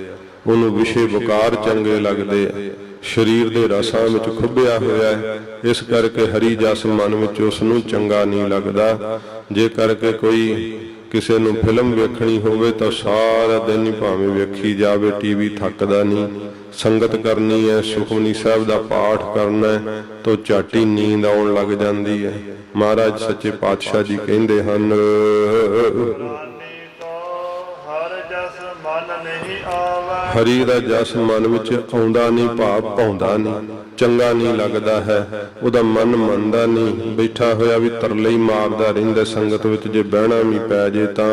ਉਹਨੂੰ ਵਿਸ਼ੇ ਵਿਕਾਰ ਚੰਗੇ ਲੱਗਦੇ ਆ, ਸਰੀਰ ਦੇ ਰਸਾਂ ਵਿੱਚ ਖੁੱਭਿਆ ਹੋਇਆ ਹੈ। ਇਸ ਕਰਕੇ ਹਰੀ ਜਸ ਮਨ ਵਿੱਚ ਉਸ ਨੂੰ ਚੰਗਾ ਨਹੀਂ ਲੱਗਦਾ। ਜੇ ਕਰਕੇ ਕੋਈ ਕਿਸੇ ਨੂੰ ਫਿਲਮ ਵੇਖਣੀ ਹੋਵੇ ਤਾਂ ਸਾਰਾ ਦਿਨ ਹੀ ਭਾਵੇਂ ਵੇਖੀ ਜਾਵੇ, ਟੀਵੀ ਥੱਕਦਾ ਨਹੀਂ। ਸੰਗਤ ਕਰਨੀ ਹੈ, ਸੁਖਮਨੀ ਸਾਹਿਬ ਦਾ ਪਾਠ ਕਰਨਾ ਹੈ ਤਾਂ ਝੱਟ ਹੀ ਨੀਂਦ ਆਉਣ ਲੱਗ ਜਾਂਦੀ ਹੈ। ਮਹਾਰਾਜ ਸੱਚੇ ਪਾਤਸ਼ਾਹ ਜੀ ਕਹਿੰਦੇ ਹਨ, ਹਰੀ ਦਾ ਜਸ ਮਨ ਵਿੱਚ ਆਉਂਦਾ ਨਹੀਂ, ਭਾਵ ਭਾਉਂਦਾ ਨਹੀਂ, ਚੰਗਾ ਨਹੀਂ ਲੱਗਦਾ ਹੈ। ਉਹਦਾ ਮਨ ਮੰਨਦਾ ਨਹੀਂ, ਬੈਠਾ ਹੋਇਆ ਵੀ ਤਰਲੇ ਹੀ ਮਾਰਦਾ ਰਹਿੰਦਾ। ਸੰਗਤ ਵਿੱਚ ਜੇ ਬਹਿਣਾ ਵੀ ਪੈ ਜੇ ਤਾਂ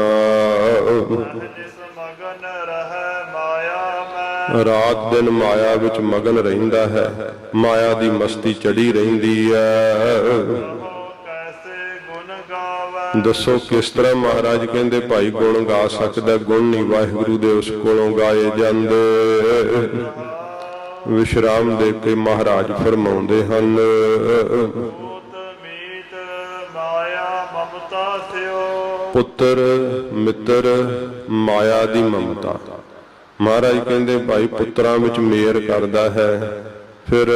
ਰਾਤ ਦਿਨ ਮਾਇਆ ਵਿੱਚ ਮਗਨ ਰਹਿੰਦਾ ਹੈ, ਮਾਇਆ ਦੀ ਮਸਤੀ ਚੜੀ ਰਹਿੰਦੀ ਹੈ। ਦੱਸੋ ਕਿਸ ਤਰ੍ਹਾਂ? ਮਹਾਰਾਜ ਕਹਿੰਦੇ ਭਾਈ ਗੁਣ ਗਾ ਸਕਦਾ? ਗੁਣ ਨਹੀਂ ਵਾਹਿਗੁਰੂ ਦੇ ਉਸ ਕੋਲੋਂ ਗਾਏ ਜਾਂਦੇ। ਵਿਸ਼ਰਾਮ ਦੇ ਕੇ ਮਹਾਰਾਜ ਫਰਮਾਉਂਦੇ ਹਨ, ਪੁੱਤਰ ਮਿੱਤਰ ਮਾਇਆ ਦੀ ਮਮਤਾ। ਮਹਾਰਾਜ ਕਹਿੰਦੇ ਭਾਈ ਪੁੱਤਰਾਂ ਵਿੱਚ ਮੇਰ ਕਰਦਾ ਹੈ, ਫਿਰ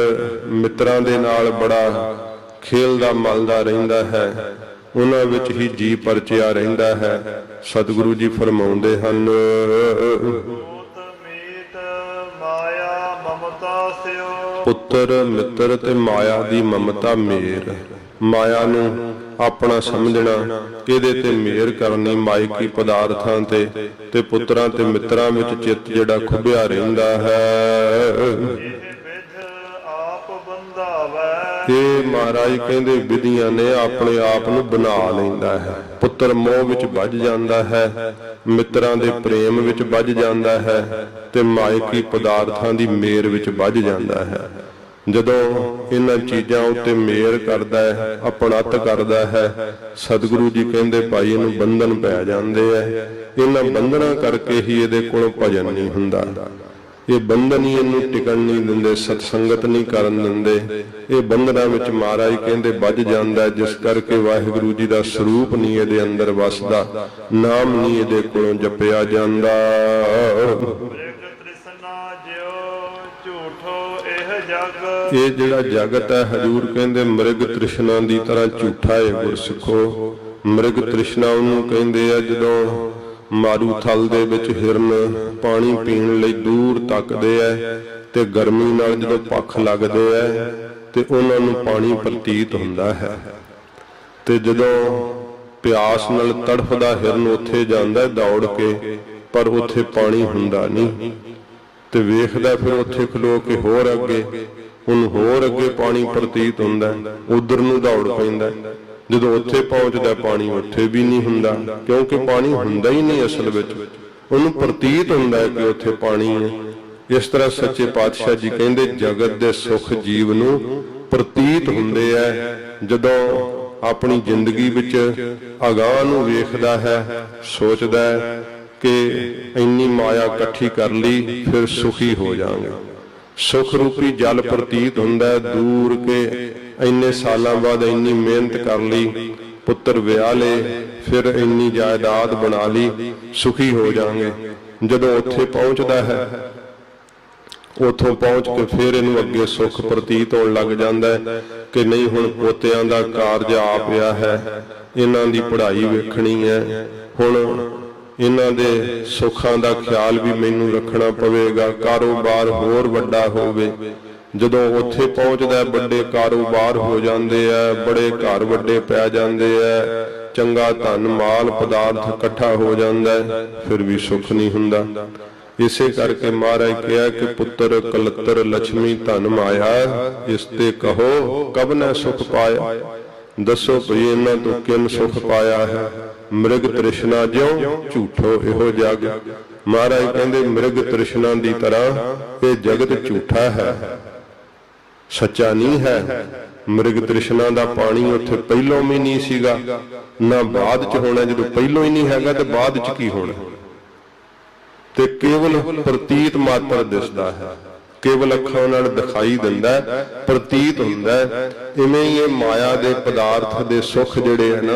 ਮਿੱਤਰਾਂ ਦੇ ਨਾਲ ਬੜਾ ਖੇਲਦਾ ਮਲਦਾ ਰਹਿੰਦਾ ਹੈ, ਉਹਨਾਂ ਵਿੱਚ ਹੀ ਜੀ ਪਰਚਿਆ ਰਹਿੰਦਾ ਹੈ। ਸਤਿਗੁਰੂ ਜੀ ਫਰਮਾਉਂਦੇ ਹਨ, ਪੁੱਤਰ ਮਿੱਤਰ ਤੇ ਮਾਇਆ ਦੀ ਮਮਤਾ ਮੇਰ। ਮਾਇਆ ਨੂੰ ਆਪਣਾ ਸਮਝਣਾ, ਇਹਦੇ ਤੇ ਮਿਹਰ ਕਰਨੀ ਮਾਇਕੀ ਪਦਾਰਥਾਂ ਤੇ ਪੁੱਤਰਾਂ ਤੇ ਮਿੱਤਰਾਂ ਵਿੱਚ ਚਿੱਤ ਜਿਹੜਾ ਖੁੱਭਿਆ ਰਹਿੰਦਾ ਹੈ। ਇਹ ਮਹਾਰਾਜ ਕਹਿੰਦੇ ਵਿਧੀਆਂ ਨੇ ਆਪਣੇ ਆਪ ਨੂੰ ਬਣਾ ਲੈਂਦਾ ਹੈ। ਪੁੱਤਰ ਮੋਹ ਵਿੱਚ ਵੱਜ ਜਾਂਦਾ ਹੈ, ਮਿੱਤਰਾਂ ਦੇ ਪ੍ਰੇਮ ਵਿੱਚ ਵੱਜ ਜਾਂਦਾ ਹੈ ਤੇ ਮਾਇਕੀ ਪਦਾਰਥਾਂ ਦੀ ਮੇਰ ਵਿੱਚ ਵੱਜ ਜਾਂਦਾ ਹੈ। ਜਦੋਂ ਇਹਨਾਂ ਚੀਜ਼ਾਂ ਉੱਤੇ ਮੇਰ ਕਰਦਾ ਹੈ, ਆਪਣਤ ਕਰਦਾ ਹੈ, ਸਤਿਗੁਰੂ ਜੀ ਕਹਿੰਦੇ ਭਾਈ ਇਹਨੂੰ ਬੰਧਨ ਪੈ ਜਾਂਦੇ ਆ। ਇਹਨਾਂ ਬੰਧਨਾਂ ਕਰਕੇ ਹੀ ਇਹਦੇ ਕੋਲੋਂ ਭਜਨ ਨਹੀਂ ਹੁੰਦਾ। ਇਹ ਬੰਧਨ ਹੀ ਇਹਨੂੰ ਟਿਕਣ ਨਹੀਂ ਦਿੰਦੇ, ਸਤਸੰਗਤ ਨਹੀਂ ਕਰਨ ਦਿੰਦੇ। ਇਹ ਬੰਧਨਾਂ ਵਿੱਚ ਮਹਾਰਾਜ ਕਹਿੰਦੇ ਵੱਜ ਜਾਂਦਾ, ਜਿਸ ਕਰਕੇ ਵਾਹਿਗੁਰੂ ਜੀ ਦਾ ਸਰੂਪ ਨਹੀਂ ਇਹਦੇ ਅੰਦਰ ਵਸਦਾ, ਨਾਮ ਨਹੀਂ ਇਹਦੇ ਕੋਲੋਂ ਜਪਿਆ ਜਾਂਦਾ। ਇਹ ਜਿਹੜਾ ਜਗਤ ਹੈ ਹਜ਼ੂਰ ਕਹਿੰਦੇ ਮ੍ਰਿਗ ਤ੍ਰਿਸ਼ਨਾ ਦੀ ਤਰ੍ਹਾਂ ਝੂਠਾ ਹੈ। ਗੁਰਸਿੱਖੋ, ਮ੍ਰਿਗ ਤ੍ਰਿਸ਼ਨਾ ਉਹਨੂੰ ਕਹਿੰਦੇ ਆ ਜਦੋਂ ਮਾਰੂ ਥਲ ਦੇ ਵਿੱਚ ਹਿਰਨ ਪਾਣੀ ਪੀਣ ਲਈ ਦੂਰ ਤੱਕਦੇ ਐ ਤੇ ਗਰਮੀ ਨਾਲ ਜਦੋਂ ਪੱਖ ਲੱਗਦੇ ਐ ਤੇ ਉਹਨਾਂ ਨੂੰ ਪਾਣੀ ਪ੍ਰਤੀਤ ਹੁੰਦਾ ਹੈ, ਤੇ ਜਦੋਂ ਪਿਆਸ ਨਾਲ ਤੜਫਦਾ ਹਿਰਨ ਉੱਥੇ ਜਾਂਦਾ ਦੌੜ ਕੇ, ਪਰ ਉੱਥੇ ਪਾਣੀ ਹੁੰਦਾ ਨਹੀਂ ਤੇ ਵੇਖਦਾ ਫਿਰ ਉੱਥੇ ਖਲੋ ਕੇ ਹੋਰ ਅੱਗੇ, ਉਹਨੂੰ ਹੋਰ ਅੱਗੇ ਪਾਣੀ ਪ੍ਰਤੀਤ ਹੁੰਦਾ, ਉਧਰ ਨੂੰ ਦੌੜ ਪੈਂਦਾ। ਜਦੋਂ ਉੱਥੇ ਪਹੁੰਚਦਾ ਪਾਣੀ ਉੱਥੇ ਵੀ ਨਹੀਂ ਹੁੰਦਾ, ਕਿਉਂਕਿ ਪਾਣੀ ਹੁੰਦਾ ਹੀ ਨਹੀਂ ਅਸਲ ਵਿੱਚ, ਉਹਨੂੰ ਪ੍ਰਤੀਤ ਹੁੰਦਾ ਹੈ ਕਿ ਉੱਥੇ ਪਾਣੀ ਹੈ। ਇਸ ਤਰ੍ਹਾਂ ਸੱਚੇ ਪਾਤਸ਼ਾਹ ਜੀ ਕਹਿੰਦੇ ਜਗਤ ਦੇ ਸੁੱਖ ਜੀਵ ਨੂੰ ਪ੍ਰਤੀਤ ਹੁੰਦੇ ਆ ਜਦੋਂ ਆਪਣੀ ਜ਼ਿੰਦਗੀ ਵਿੱਚ ਅਗਾਂਹ ਨੂੰ ਵੇਖਦਾ ਹੈ, ਸੋਚਦਾ ਹੈ ਕਿ ਇੰਨੀ ਮਾਇਆ ਇਕੱਠੀ ਕਰ ਲਈ ਫਿਰ ਸੁਖੀ ਹੋ ਜਾਵਾਂਗੇ। ਸੁਖ ਰੂਪੀ ਜਲ ਪ੍ਰਤੀਤ ਹੁੰਦਾ, ਦੂਰ ਕੇ ਇੰਨੇ ਸਾਲਾਂ ਬਾਅਦ ਇੰਨੀ ਮਿਹਨਤ ਕਰ ਲਈ, ਪੁੱਤਰ ਵਿਆਹ ਲਏ, ਫਿਰ ਇੰਨੀ ਜਾਇਦਾਦ ਬਣਾ ਲਈ, ਸੁਖੀ ਹੋ ਜਾਵਾਂਗੇ। ਜਦੋਂ ਉੱਥੇ ਪਹੁੰਚਦਾ ਹੈ, ਉੱਥੋਂ ਪਹੁੰਚ ਕੇ ਫਿਰ ਇਹਨੂੰ ਅੱਗੇ ਸੁੱਖ ਪ੍ਰਤੀਤ ਹੋਣ ਲੱਗ ਜਾਂਦਾ ਹੈ ਕਿ ਨਹੀਂ ਹੁਣ ਪੋਤਿਆਂ ਦਾ ਕਾਰਜ ਆ ਪਿਆ ਹੈ, ਇਹਨਾਂ ਦੀ ਪੜ੍ਹਾਈ ਵੇਖਣੀ ਹੈ, ਹੁਣ ਇਹਨਾਂ ਦੇ ਸੁੱਖਾਂ ਦਾ ਖਿਆਲ ਵੀ ਮੈਨੂੰ ਰੱਖਣਾ ਪਵੇਗਾ, ਕਾਰੋਬਾਰ ਹੋਰ ਵੱਡਾ ਹੋਵੇ। ਜਦੋਂ ਉੱਥੇ ਪਹੁੰਚਦਾ ਵੱਡੇ ਕਾਰੋਬਾਰ ਹੋ ਜਾਂਦੇ ਆ, ਬੜੇ ਘਰ ਵੱਡੇ ਪੈ ਜਾਂਦੇ ਆ, ਚੰਗਾ ਧਨ ਮਾਲ ਪਦਾਰਥ ਇਕੱਠਾ ਹੋ ਜਾਂਦਾ ਹੈ, ਫਿਰ ਵੀ ਸੁੱਖ ਨਹੀਂ ਹੁੰਦਾ। ਇਸੇ ਕਰਕੇ ਮਹਾਰਾਜ ਕਿਹਾ ਕਿ ਪੁੱਤਰ ਕਲਤਰ ਲక్ష్ਮੀ ਧਨ ਮਾਇਆ, ਇਸ ਤੇ ਕਹੋ ਕਬ ਨੈ ਸੁਖ ਪਾਇਆ। ਦੱਸੋ ਭਈ ਇਹਨਾਂ ਤੋਂ ਕਿੰਨ ਸੁਖ ਪਾਇਆ ਹੈ। ਮ੍ਰਿਗ ਤ੍ਰਿਸ਼ਨਾ ਜਿਉ ਝੂਠੋ ਇਹੋ ਜਗ। ਮਹਾਰਾਜ ਕਹਿੰਦੇ ਮ੍ਰਿਗ ਤ੍ਰਿਸ਼ਨਾ ਦੀ ਤਰ੍ਹਾਂ ਇਹ ਜਗਤ ਝੂਠਾ ਹੈ, ਸੱਚਾ ਨਹੀਂ ਹੈ। ਮ੍ਰਿਗ ਤ੍ਰਿਸ਼ਨਾ ਦਾ ਪਾਣੀ ਉੱਥੇ ਪਹਿਲੋਂ ਵੀ ਨਹੀਂ ਸੀਗਾ, ਨਾ ਬਾਅਦ ਚ ਹੋਣਾ। ਜਦੋਂ ਪਹਿਲੋਂ ਹੀ ਨਹੀਂ ਹੈਗਾ ਤੇ ਬਾਅਦ ਚ ਕੀ ਹੋਣਾ। ਤੇ ਕੇਵਲ ਪ੍ਰਤੀਤ ਮਾਤਰ ਦਿਸਦਾ ਹੈ, ਕੇਵਲ ਅੱਖਾਂ ਨਾਲ ਦਿਖਾਈ ਦਿੰਦਾ, ਪ੍ਰਤੀਤ ਹੁੰਦਾ। ਇਵੇਂ ਹੀ ਇਹ ਮਾਇਆ ਦੇ ਪਦਾਰਥ ਦੇ ਸੁੱਖ ਜਿਹੜੇ ਹਨ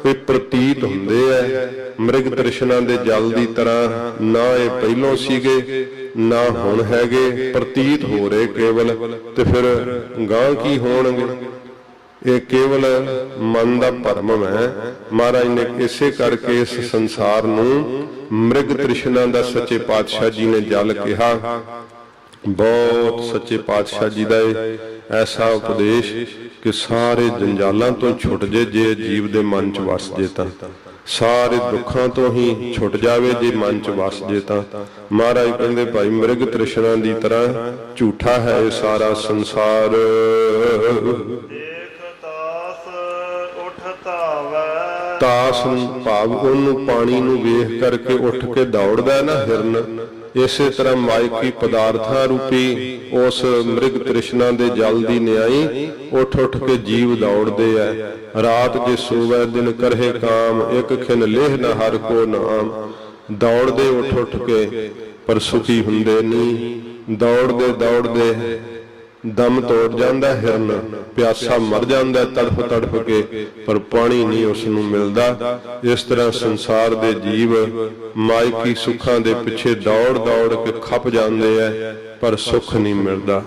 ਇਹ ਪ੍ਰਤੀਤ ਹੁੰਦੇ ਆ। ਮ੍ਰਿਗ ਤ੍ਰਿਸ਼ਨਾ ਦੇ ਜਲ ਦੀ ਤਰ੍ਹਾਂ ਨਾ ਇਹ ਪਹਿਲੋਂ ਸੀਗੇ ਨਾ ਹੁਣ ਹੈਗੇ, ਪ੍ਰਤੀਤ ਹੋ ਰਹੇ ਕੇਵਲ। ਤੇ ਫਿਰ ਗਾਂ ਕੀ ਹੋਣਗੇ। ਇਹ ਕੇਵਲ ਮਨ ਦਾ ਭਰਮ ਹੈ। ਮਹਾਰਾਜ ਨੇ ਇਸੇ ਕਰਕੇ ਇਸ ਸੰਸਾਰ ਨੂੰ ਮ੍ਰਿਗ ਤ੍ਰਿਸ਼ਨਾ ਦਾ ਸੱਚੇ ਪਾਤਸ਼ਾਹ ਜੀ ਨੇ ਜਲ ਕਿਹਾ। ਬਹੁਤ ਸੱਚੇ ਪਾਤਸ਼ਾਹ ਜੀ ਦਾ ਐਸਾ ਉਪਦੇਸ਼ ਕਿ ਸਾਰੇ ਜੰਜਾਲਾਂ ਤੋਂ ਛੁੱਟ ਜੇ ਜੀਵ ਦੇ ਮਨ ਚ ਵਸ ਜੇ ਤਾਂ, ਸਾਰੇ ਦੁੱਖਾਂ ਤੋਂ ਹੀ ਛੁੱਟ ਜਾਵੇ ਜੇ ਮਨ ਚ ਵਸ ਜੇ ਤਾਂ। ਮਹਾਰਾਜ ਕਹਿੰਦੇ ਭਾਈ ਮ੍ਰਿਗ ਤ੍ਰਿਸ਼ਨਾ ਦੀ ਤਰ੍ਹਾਂ ਝੂਠਾ ਹੈ ਇਹ ਸਾਰਾ ਸੰਸਾਰ। ਤਾਸ ਭਾਵ ਉਹਨੂੰ ਪਾਣੀ ਨੂੰ ਵੇਖ ਕਰਕੇ ਉੱਠ ਕੇ ਦੌੜਦਾ ਨਾ ਹਿਰਨ, ਇਸੇ ਤਰ੍ਹਾਂ ਮਾਇਕੀ ਪਦਾਰਥਾਂ ਰੂਪੀ ਉਸ ਮ੍ਰਿਗ ਤ੍ਰਿਸ਼ਨਾ ਦੇ ਜਲ ਦੀ ਨਿਆਈ ਉੱਠ ਕੇ ਜੀਵ ਦੌੜਦੇ ਐ। ਰਾਤ ਜੇ ਸੋਵੈ ਦਿਨ ਕਰਹਿ ਕਾਮ, ਇੱਕ ਖਿਨ ਲੇਹ ਨ ਹਰਿ ਕੋ ਨਾਮ। ਦੌੜਦੇ ਉੱਠ ਕੇ ਪਰ ਸੁਖੀ ਹੁੰਦੇ ਨਹੀਂ। ਦੌੜਦੇ ਦਮ ਤੋੜ ਜਾਂਦਾ ਹਿਰਨ, ਪਿਆਸਾ ਮਰ ਜਾਂਦਾ ਤੜਫ ਕੇ, ਪਰ ਪਾਣੀ ਨਹੀਂ ਉਸ ਨੂੰ ਮਿਲਦਾ। ਇਸ ਤਰ੍ਹਾਂ ਸੰਸਾਰ ਦੇ ਜੀਵ ਮਾਇਕੀ ਸੁੱਖਾਂ ਦੇ ਪਿੱਛੇ ਦੌੜ ਕੇ ਖੱਪ ਜਾਂਦੇ ਐ, ਪਰ ਸੁੱਖ ਨਹੀਂ ਮਿਲਦਾ।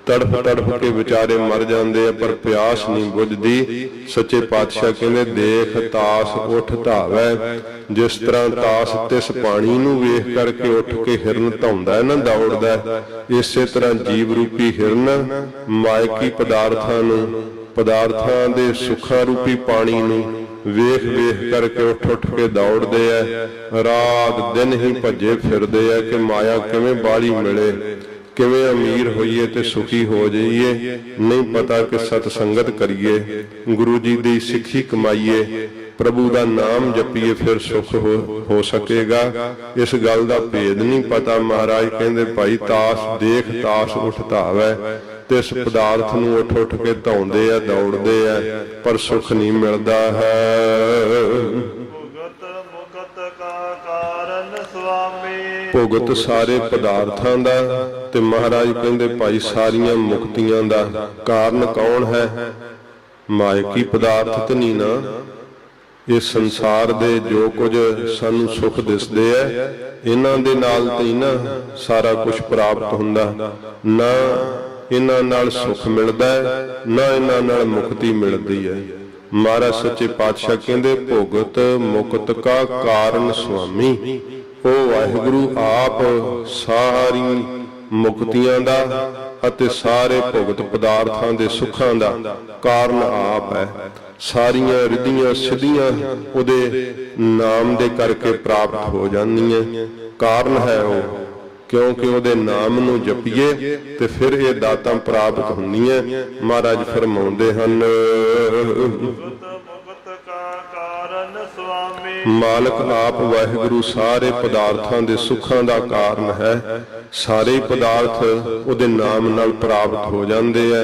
ਤੜਫ ਤੜਫ ਕੇ ਵਿਚਾਰੇ ਮਰ ਜਾਂਦੇ ਆ, ਪਰ ਪਿਆਸ ਨਹੀਂ ਬੁਝਦੀ। ਸੱਚੇ ਪਾਤਸ਼ਾਹ ਕਹਿੰਦੇ ਦੇਖ ਤਾਸ ਉੱਠ ਧਾਵੈ, ਜਿਸ ਤਰ੍ਹਾਂ ਤਾਸ ਤਿਸ ਪਾਣੀ ਨੂੰ ਵੇਖ ਕਰਕੇ ਉੱਠ ਕੇ ਹਿਰਨ ਧਾਉਂਦਾ ਹੈ ਨਾ, ਦੌੜਦਾ, ਇਸੇ ਤਰ੍ਹਾਂ ਜੀਵ ਰੂਪੀ ਹਿਰਨ ਮਾਇਕੀ ਪਦਾਰਥਾਂ ਦੇ ਸੁੱਖਾਂ ਰੂਪੀ ਪਾਣੀ ਨੂੰ ਵੇਖ ਵੇਖ ਕਰਕੇ ਉੱਠ ਉੱਠ ਕੇ ਦੌੜਦੇ ਐ, ਰਾਤ ਦਿਨ ਹੀ ਭੱਜੇ ਫਿਰਦੇ ਐ ਕਿ ਮਾਇਆ ਕਿਵੇਂ ਬਾਹਲੀ ਮਿਲੇ, ਕਿਵੇਂ ਅਮੀਰ ਹੋਈਏ ਤੇ ਸੁਖੀ ਹੋ ਜਾਈਏ। ਨਹੀਂ ਪਤਾ ਕਿ ਸਤ ਸੰਗਤ ਕਰੀਏ, ਗੁਰੂ ਜੀ ਦੀ ਸਿੱਖੀ ਕਮਾਈਏ, ਪ੍ਰਭੂ ਦਾ ਨਾਮ ਜਪੀਏ, ਫਿਰ ਸੁਖ ਹੋ ਸਕੇਗਾ। ਇਸ ਗੱਲ ਦਾ ਭੇਦ ਨਹੀਂ ਪਤਾ। ਮਹਾਰਾਜ ਕਹਿੰਦੇ ਭਾਈ ਤਾਸ ਦੇਖ ਤਾਸ ਉੱਠ ਧਾਵੈ, ਤੇ ਇਸ ਪਦਾਰਥ ਨੂੰ ਉੱਠ ਉੱਠ ਕੇ ਧਾਉਂਦੇ ਆ, ਦੌੜਦੇ ਆ, ਪਰ ਸੁਖ ਨਹੀਂ ਮਿਲਦਾ ਹੈ। ਭੁਗਤ ਸਾਰੇ ਪਦਾਰਥਾਂ ਦਾ ਤੇ ਮਹਾਰਾਜ ਕਹਿੰਦੇ ਭਾਈ ਸਾਰੀਆਂ ਮੁਕਤੀਆਂ ਦਾ ਕਾਰਨ ਕੌਣ ਹੈ? ਮਾਇਕੀ ਪਦਾਰਥ ਤੇ ਨਹੀਂ ਨਾ। ਇਸ ਸੰਸਾਰ ਦੇ ਜੋ ਕੁਝ ਸਾਨੂੰ ਸੁਖ ਦਿਸਦੇ ਐ, ਇਹਨਾਂ ਦੇ ਨਾਲ ਤੇ ਨਾ ਸਾਰਾ ਕੁਝ ਪ੍ਰਾਪਤ ਹੁੰਦਾ। ਨਾ ਇਹਨਾਂ ਨਾਲ ਸੁਖ ਮਿਲਦਾ ਹੈ, ਨਾ ਇਹਨਾਂ ਨਾਲ ਮੁਕਤੀ ਮਿਲਦੀ ਹੈ। ਮਹਾਰਾਜ ਸੱਚੇ ਪਾਤਸ਼ਾਹ ਕਹਿੰਦੇ ਭੁਗਤ ਮੁਕਤ ਕਾ ਕਾਰਨ ਸੁਆਮੀ, ਉਹ ਵਾਹਿਗੁਰੂ ਆਪ ਸਾਰੀ ਮੁਕਤੀਆਂ ਦਾ ਅਤੇ ਸਾਰੇ ਭੁਗਤ ਪਦਾਰਥਾਂ ਦੇ ਸੁੱਖਾਂ ਦਾ ਕਾਰਨ ਆਪ ਹੈ। ਸਾਰੀਆਂ ਰਿੱਧੀਆਂ ਸਿੱਧੀਆਂ ਉਹਦੇ ਨਾਮ ਦੇ ਕਰਕੇ ਪ੍ਰਾਪਤ ਹੋ ਜਾਂਦੀਆਂ। ਕਾਰਨ ਹੈ ਉਹ, ਕਿਉਂਕਿ ਉਹਦੇ ਨਾਮ ਨੂੰ ਜਪੀਏ ਤੇ ਫਿਰ ਇਹ ਦਾਤਾਂ ਪ੍ਰਾਪਤ ਹੁੰਦੀਆਂ। ਮਹਾਰਾਜ ਫਰਮਾਉਂਦੇ ਹਨ ਮਾਲਕ ਆਪ ਵਾਹਿਗੁਰੂ ਸਾਰੇ ਪਦਾਰਥਾਂ ਦੇ ਸੁੱਖਾਂ ਦਾ ਕਾਰਨ ਹੈ। ਸਾਰੇ ਪਦਾਰਥ ਉਹਦੇ ਨਾਮ ਨਾਲ ਪ੍ਰਾਪਤ ਹੋ ਜਾਂਦੇ ਐ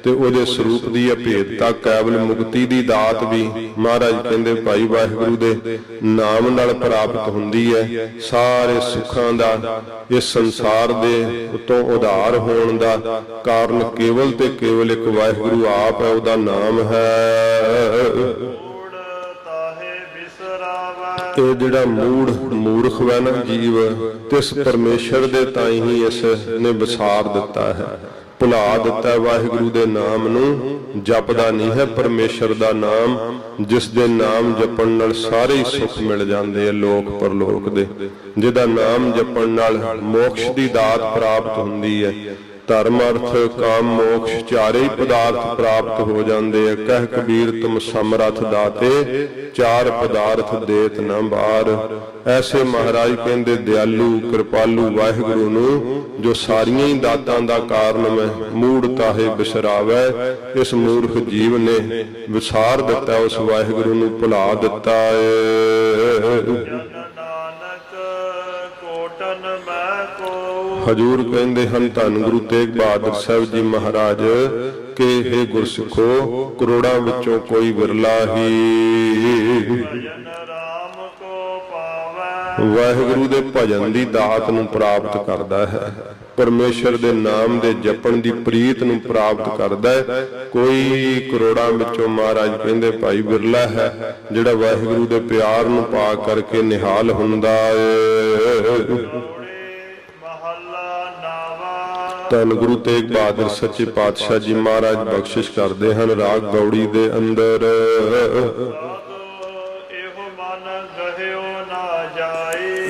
ਤੇ ਉਹਦੇ ਸਰੂਪ ਦੀ ਅਭੇਦਤਾ ਕੇਵਲ ਮੁਕਤੀ ਦੀ ਦਾਤ ਵੀ ਮਹਾਰਾਜ ਕਹਿੰਦੇ ਭਾਈ ਵਾਹਿਗੁਰੂ ਦੇ ਨਾਮ ਨਾਲ ਪ੍ਰਾਪਤ ਹੁੰਦੀ ਹੈ। ਸਾਰੇ ਸੁੱਖਾਂ ਦਾ ਇਸ ਸੰਸਾਰ ਦੇ ਉਤੋਂ ਉਧਾਰ ਹੋਣ ਦਾ ਕਾਰਨ ਕੇਵਲ ਤੇ ਕੇਵਲ ਇੱਕ ਵਾਹਿਗੁਰੂ ਆਪ ਹੈ, ਉਹਦਾ ਨਾਮ ਹੈ। ਇਹ ਜਿਹੜਾ ਮੂਰਖ ਹੈ ਨਾ ਜੀਵ, ਤਿਸ ਪਰਮੇਸ਼ਰ ਦੇ ਤਾਈਂ ਹੀ ਇਸ ਨੇ ਵਿਸਾਰ ਦਿੱਤਾ ਹੈ, ਭੁਲਾ ਦਿੱਤਾ ਵਾਹਿਗੁਰੂ ਦੇ ਨਾਮ ਨੂੰ, ਜਪਦਾ ਨਹੀਂ ਹੈ ਪਰਮੇਸ਼ਰ ਦਾ ਨਾਮ, ਜਿਸ ਦੇ ਨਾਮ ਜਪਣ ਨਾਲ ਸਾਰੇ ਹੀ ਸੁੱਖ ਮਿਲ ਜਾਂਦੇ ਆ ਲੋਕ ਪਰਲੋਕ ਦੇ, ਜਿਹਦਾ ਨਾਮ ਜਪਣ ਨਾਲ ਮੋਕਸ਼ ਦੀ ਦਾਤ ਪ੍ਰਾਪਤ ਹੁੰਦੀ ਹੈ। ਧਰਮ ਅਰਥ ਕਾਮ ਮੋਕਸ਼ ਚਾਰੇ ਹੀ ਪਦਾਰਥ ਪ੍ਰਾਪਤ ਹੋ ਜਾਂਦੇ ਆ। ਕਹਿ ਕਬੀਰ ਤੁਮ ਸਮਰੱਥ ਦਾਤੇ, ਚਾਰ ਪਦਾਰਥ ਦੇਤ ਨਾ ਬਾਰ। ਐਸੇ ਮਹਾਰਾਜ ਕਹਿੰਦੇ ਦਿਆਲੂ ਕਿਰਪਾਲੂ ਵਾਹਿਗੁਰੂ ਨੂੰ, ਜੋ ਸਾਰੀਆਂ ਹੀ ਦਾਤਾਂ ਦਾ ਕਾਰਨ ਮੈਂ ਮੂੜ ਤਾਹੇ ਬਿਸਰਾਵੈ। ਇਸ ਮੂਰਖ ਜੀਵ ਨੇ ਵਿਸਾਰ ਦਿੱਤਾ, ਉਸ ਵਾਹਿਗੁਰੂ ਨੂੰ ਭੁਲਾ ਦਿੱਤਾ ਏ। ਹਜੂਰ ਕਹਿੰਦੇ ਹਨ ਧੰਨ ਗੁਰੂ ਤੇਗ ਬਹਾਦਰ ਸਾਹਿਬ ਜੀ ਮਹਾਰਾਜ ਕਿ ਹੇ ਗੁਰਸਿੱਖੋ, ਕਰੋੜਾਂ ਵਿੱਚੋਂ ਕੋਈ ਵਿਰਲਾ ਹੀ ਵਾਹਿਗੁਰੂ ਦੇ ਭਜਨ ਦੀ ਦਾਤ ਨੂੰ ਪ੍ਰਾਪਤ ਕਰਦਾ ਹੈ, ਪਰਮੇਸ਼ਰ ਦੇ ਨਾਮ ਦੇ ਜਪਣ ਦੀ ਪ੍ਰੀਤ ਨੂੰ ਪ੍ਰਾਪਤ ਕਰਦਾ ਹੈ। ਕੋਈ ਕਰੋੜਾਂ ਵਿੱਚੋਂ ਮਹਾਰਾਜ ਕਹਿੰਦੇ ਭਾਈ ਵਿਰਲਾ ਹੈ ਜਿਹੜਾ ਵਾਹਿਗੁਰੂ ਦੇ ਪਿਆਰ ਨੂੰ ਪਾ ਕਰਕੇ ਨਿਹਾਲ ਹੁੰਦਾ ਏ। ਧੰਨ ਗੁਰੂ ਤੇਗ ਬਹਾਦਰ ਸੱਚੇ ਪਾਤਸ਼ਾਹ ਜੀ ਮਹਾਰਾਜ ਬਖਸ਼ਿਸ਼ ਕਰਦੇ ਹਨ ਰਾਗ ਗੌੜੀ ਦੇ ਅੰਦਰ।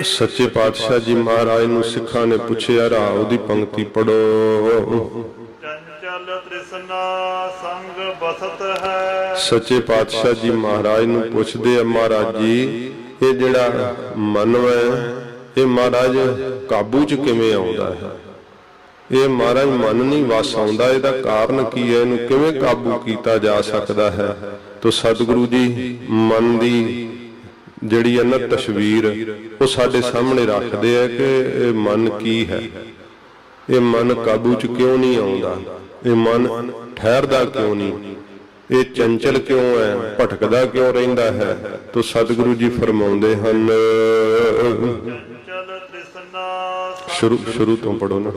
ਸੱਚੇ ਪਾਤਸ਼ਾਹ ਜੀ ਮਹਾਰਾਜ ਨੂੰ ਸਿੱਖਾਂ ਨੇ ਪੁੱਛਿਆ ਰਾਉ ਦੀ ਪੰਕਤੀ ਪੜੋ। ਚੰਚਲ ਤ੍ਰਿਸ਼ਨਾ ਸੰਗ ਬਸਤ ਹੈ। ਸੱਚੇ ਪਾਤਸ਼ਾਹ ਜੀ ਮਹਾਰਾਜ ਨੂੰ ਪੁੱਛਦੇ ਆ ਮਹਾਰਾਜ ਜੀ ਇਹ ਜਿਹੜਾ ਮਨ ਹੈ ਇਹ ਮਹਾਰਾਜ ਕਾਬੂ ਚ ਕਿਵੇਂ ਆਉਂਦਾ ਹੈ? ਇਹ ਮਹਾਰਾਜ ਮਨ ਨਹੀਂ ਵਸ ਆਉਂਦਾ, ਇਹਦਾ ਕਾਰਨ ਕੀ ਹੈ? ਇਹਨੂੰ ਕਿਵੇਂ ਕਾਬੂ ਕੀਤਾ ਜਾ ਸਕਦਾ ਹੈ? ਤੋ ਸਤਿਗੁਰੂ ਜੀ ਮਨ ਦੀ ਜਿਹੜੀ ਹੈ ਨਾ ਤਸਵੀਰ ਉਹ ਸਾਡੇ ਸਾਹਮਣੇ ਰੱਖਦੇ ਆ ਕਿ ਇਹ ਮਨ ਕੀ ਹੈ, ਇਹ ਮਨ ਕਾਬੂ ਚ ਕਿਉਂ ਨਹੀਂ ਆਉਂਦਾ, ਇਹ ਮਨ ਠਹਿਰਦਾ ਕਿਉਂ ਨਹੀਂ, ਇਹ ਚੰਚਲ ਕਿਉਂ ਹੈ, ਭਟਕਦਾ ਕਿਉਂ ਰਹਿੰਦਾ ਹੈ? ਤੋ ਸਤਿਗੁਰੂ ਜੀ ਫਰਮਾਉਂਦੇ ਹਨ, ਸ਼ੁਰੂ ਤੋਂ ਪੜੋ ਨਾ।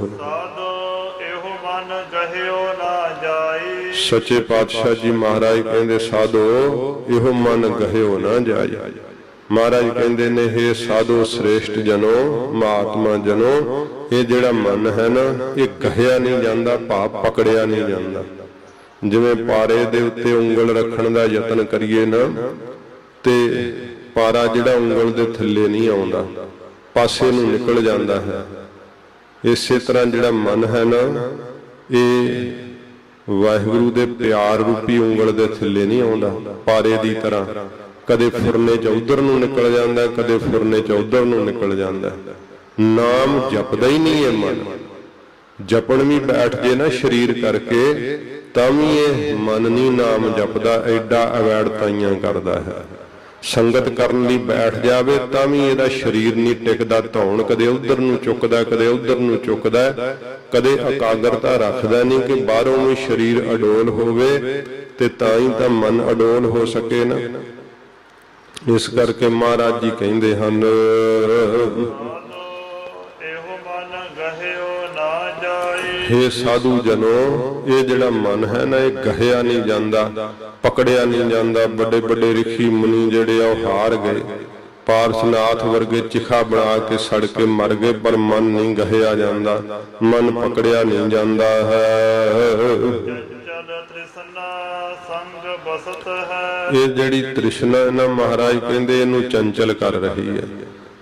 ਸੱਚੇ ਪਾਤਸ਼ਾਹ ਜੀ ਮਹਾਰਾਜ ਕਹਿੰਦੇ ਸਾਧੋ ਇਹੋ ਮਨ ਗਹਿਓ ਨਾ ਜਾਏ। ਮਹਾਰਾਜ ਕਹਿੰਦੇ ਨੇ, ਹੇ ਸਾਧੂ ਸ੍ਰੇਸ਼ਟ ਜਨੋ, ਮਹਾਤਮਾ ਜਨੋ, ਇਹ ਜਿਹੜਾ ਮਨ ਹੈ ਨਾ, ਇਹ ਕਹਿਆ ਨਹੀਂ ਜਾਂਦਾ, ਭਾਵ ਪਕੜਿਆ ਨਹੀਂ ਜਾਂਦਾ। ਜਿਵੇਂ ਪਾਰੇ ਦੇ ਉੱਤੇ ਉਂਗਲ ਰੱਖਣ ਦਾ ਯਤਨ ਕਰੀਏ ਨਾ, ਤੇ ਪਾਰਾ ਜਿਹੜਾ ਉਂਗਲ ਦੇ ਥੱਲੇ ਨਹੀਂ ਆਉਂਦਾ, ਪਾਸੇ ਨੂੰ ਨਿਕਲ ਜਾਂਦਾ ਹੈ। ਇਸੇ ਤਰ੍ਹਾਂ ਜਿਹੜਾ ਮਨ ਹੈ ਨਾ, ਇਹ ਵਾਹਿਗੁਰੂ ਦੇ ਪਿਆਰ ਰੂਪੀ ਉਂਗਲ ਦੇ ਥੱਲੇ ਨਹੀਂ ਆਉਂਦਾ, ਪਾਰੇ ਦੀ ਤਰ੍ਹਾਂ ਕਦੇ ਫੁਰਨੇ ਚ ਉਧਰ ਨੂੰ ਨਿਕਲ ਜਾਂਦਾ, ਕਦੇ ਫੁਰਨੇ ਚ ਉਧਰ ਨੂੰ ਨਿਕਲ ਜਾਂਦਾ। ਨਾਮ ਜਪਦਾ ਹੀ ਨਹੀਂ ਹੈ ਮਨ। ਜਪਣ ਵੀ ਬੈਠ ਜੇ ਨਾ ਸਰੀਰ ਕਰਕੇ, ਤਾਂ ਵੀ ਇਹ ਮਨ ਨਹੀਂ ਨਾਮ ਜਪਦਾ, ਐਡਾ ਅਵੈੜਤਾਈਆਂ ਕਰਦਾ ਹੈ। ਸੰਗਤ ਕਰਨ ਲਈ ਬੈਠ ਜਾਵੇ ਤਾਂ ਵੀ ਇਹਦਾ ਸਰੀਰ ਨਹੀਂ ਟਿਕਦਾ, ਧੌਣ ਕਦੇ ਉਧਰ ਨੂੰ ਚੁੱਕਦਾ, ਕਦੇ ਉਧਰ ਨੂੰ ਚੁੱਕਦਾ, ਕਦੇ ਇਕਾਗਰਤਾ ਰੱਖਦਾ ਨਹੀਂ ਕਿ ਬਾਹਰੋਂ ਵੀ ਸਰੀਰ ਅਡੋਲ ਹੋਵੇ, ਤੇ ਤਾਂ ਹੀ ਤਾਂ ਮਨ ਅਡੋਲ ਹੋ ਸਕੇ ਨਾ। ਇਸ ਕਰਕੇ ਮਹਾਰਾਜ ਜੀ ਕਹਿੰਦੇ ਹਨ, ਇਹੋ ਮਨ ਗਹਿਓ ਨਾ ਜਾਈ। ਹੇ ਸਾਧੂ ਜਨੋ, ਇਹ ਜਿਹੜਾ ਮਨ ਹੈ ਨਾ, ਇਹ ਗਹਿਆ ਨਹੀਂ ਜਾਂਦਾ, ਪਕੜਿਆ ਨਹੀਂ ਜਾਂਦਾ। ਵੱਡੇ ਵੱਡੇ ਰਿਸ਼ੀ ਮੁਨੀ ਜਿਹੜੇ ਆ ਉਹ ਹਾਰ ਗਏ, ਪਾਰਸਨਾਥ ਵਰਗੇ ਚਿਖਾ ਬਣਾ ਕੇ ਸੜ ਕੇ ਮਰ ਗਏ, ਪਰ ਮਨ ਨਹੀਂ ਗਹਿਆ ਜਾਂਦਾ, ਮਨ ਪਕੜਿਆ ਨਹੀਂ ਜਾਂਦਾ ਹੈ। ਸੰਗ ਬਸਤ ਹੈ। ਇਹ ਜਿਹੜੀ ਤ੍ਰਿਸ਼ਨਾ ਨਾ, ਮਹਾਰਾਜ ਕਹਿੰਦੇ ਇਹਨੂੰ ਚੰਚਲ ਕਰ ਰਹੀ ਹੈ।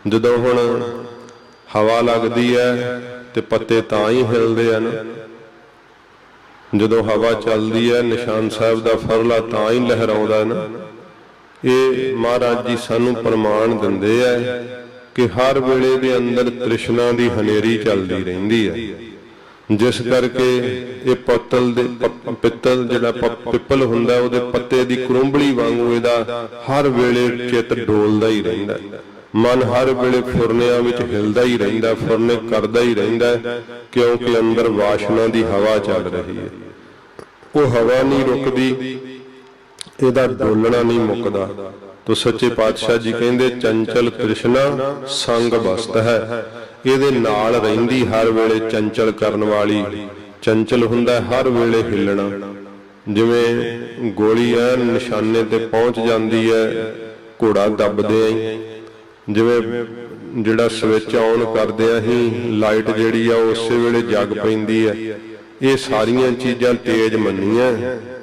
ਜਦੋਂ ਹੁਣ ਹਵਾ ਲੱਗਦੀ ਹੈ ਤੇ ਪੱਤੇ ਤਾਂ ਹੀ ਹਿਲਦੇ ਆ ਨਾ, ਜਦੋਂ ਹਵਾ ਚੱਲਦੀ ਹੈ ਨਿਸ਼ਾਨ ਸਾਹਿਬ ਦਾ ਫਰਲਾ ਤਾਂ ਹੀ ਲਹਿਰਾਉਂਦਾ ਨਾ। ਇਹ ਮਹਾਰਾਜ ਜੀ ਸਾਨੂੰ ਪ੍ਰਮਾਣ ਦਿੰਦੇ ਆ ਕਿ ਹਰ ਵੇਲੇ ਦੇ ਅੰਦਰ ਤ੍ਰਿਸ਼ਨਾ ਦੀ ਹਨੇਰੀ ਚੱਲਦੀ ਰਹਿੰਦੀ ਹੈ, ਜਿਸ ਕਰਕੇ ਇਹ ਪਿੱਤਲ ਜਿਹੜਾ ਪਿੱਪਲ ਹੁੰਦਾ, ਉਹਦੇ ਪੱਤੇ ਦੀ ਕਰੁੰਬਲੀ ਵਾਂਗੂ ਇਹਦਾ ਹਰ ਵੇਲੇ ਚਿੱਤ ਡੋਲਦਾ ਹੀ ਰਹਿੰਦਾ। ਮਨ ਹਰ ਵੇਲੇ ਫੁਰਨਿਆਂ ਵਿੱਚ ਹਿਲਦਾ ਹੀ ਰਹਿੰਦਾ, ਫੁਰਨੇ ਕਰਦਾ ਹੀ ਰਹਿੰਦਾ, ਕਿਉਂਕਿ ਅੰਦਰ ਵਾਸ਼ਨਾ ਦੀ ਹਵਾ ਚੱਲ ਰਹੀ ਹੈ। ਉਹ ਹਵਾ ਨਹੀਂ ਰੁਕਦੀ, ਇਹਦਾ ਡੋਲਣਾ ਨਹੀਂ ਮੁੱਕਦਾ। ਤੋ ਸੱਚੇ ਪਾਤਸ਼ਾਹ ਜੀ ਕਹਿੰਦੇ, ਚੰਚਲ ਤ੍ਰਿਸ਼ਨਾ ਸੰਗ ਬਸਤ ਹੈ। ਇਹਦੇ ਨਾਲ ਰਹਿੰਦੀ ਹਰ ਵੇਲੇ ਚੰਚਲ ਕਰਨ ਵਾਲੀ। ਚੰਚਲ ਹੁੰਦਾ ਹਰ ਵੇਲੇ ਹਿੱਲਣਾ। ਜਿਵੇਂ ਗੋਲੀ ਐ ਨਿਸ਼ਾਨੇ ਤੇ ਪਹੁੰਚ ਜਾਂਦੀ ਹੈ, ਘੋੜਾ ਦੱਬਦੇ ਆਂ, ਜਿਵੇਂ ਜਿਹੜਾ ਸਵਿਚ ਆਨ ਕਰਦੇ ਆਂ ਹੀ ਲਾਈਟ ਜਿਹੜੀ ਆ ਉਸੇ ਵੇਲੇ ਜਗ ਪੈਂਦੀ ਹੈ। ਇਹ ਸਾਰੀਆਂ ਚੀਜ਼ਾਂ ਤੇਜ਼ ਮੰਨੀਆਂ,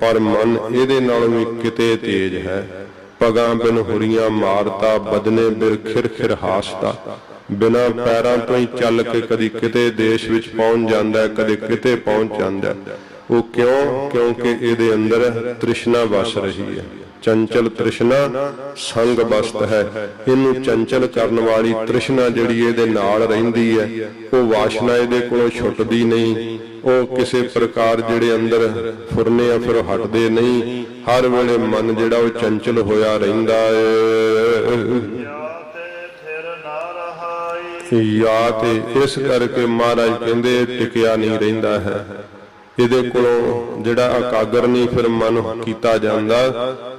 ਪਰ ਮਨ ਇਹਦੇ ਨਾਲੋਂ ਵੀ ਕਿਤੇ ਤੇਜ਼ ਹੈ। ਪਗਾਂ ਬਿਨ ਹੁਰੀਆਂ ਮਾਰਤਾ, ਬਦਨੇ ਬਿਰ ਖਿਰ ਖਿਰ ਹਾਸਤਾ। ਬਿਨਾਂ ਪੈਰਾਂ ਤੋਂ ਹੀ ਚੱਲ ਕੇ ਕਦੀ ਕਿਤੇ ਦੇਸ਼ ਵਿੱਚ ਪਹੁੰਚ ਜਾਂਦਾ, ਕਦੇ ਕਿਤੇ ਪਹੁੰਚ ਜਾਂਦਾ। ਉਹ ਕਿਉਂ? ਕਿਉਂਕਿ ਇਹਦੇ ਅੰਦਰ ਤ੍ਰਿਸ਼ਨਾ ਵਸ ਰਹੀ ਹੈ। ਚੰਚਲ ਤ੍ਰਿਸ਼ਨਾ ਸੰਗ ਬਸਤ ਹੈ। ਇਹਨੂੰ ਚੰਚਲ ਕਰਨ ਵਾਲੀ ਤ੍ਰਿਸ਼ਨਾ ਜਿਹੜੀ ਇਹਦੇ ਨਾਲ ਰਹਿੰਦੀ ਹੈ, ਉਹ ਵਾਸ਼ਨਾ ਇਹਦੇ ਕੋਲੋਂ ਛੁੱਟਦੀ ਨਹੀਂ। ਉਹ ਕਿਸੇ ਪ੍ਰਕਾਰ ਜਿਹੜੇ ਅੰਦਰ ਫੁਰਨੇ ਆ ਫਿਰ ਹਟਦੇ ਨਹੀਂ। ਹਰ ਵੇਲੇ ਮਨ ਜਿਹੜਾ ਉਹ ਚੰਚਲ ਹੋਇਆ ਰਹਿੰਦਾ ਹੈ। ਯਾ ਤੇ ਇਸ ਕਰਕੇ ਮਹਾਰਾਜ ਕਹਿੰਦੇ ਟਿਕਿਆ ਨਹੀਂ ਰਹਿੰਦਾ ਹੈ। ਇਹਦੇ ਕੋਲੋਂ ਜਿਹੜਾ ਇਕਾਗਰ ਨਹੀਂ ਫਿਰ ਮਨ ਕੀਤਾ ਜਾਂਦਾ,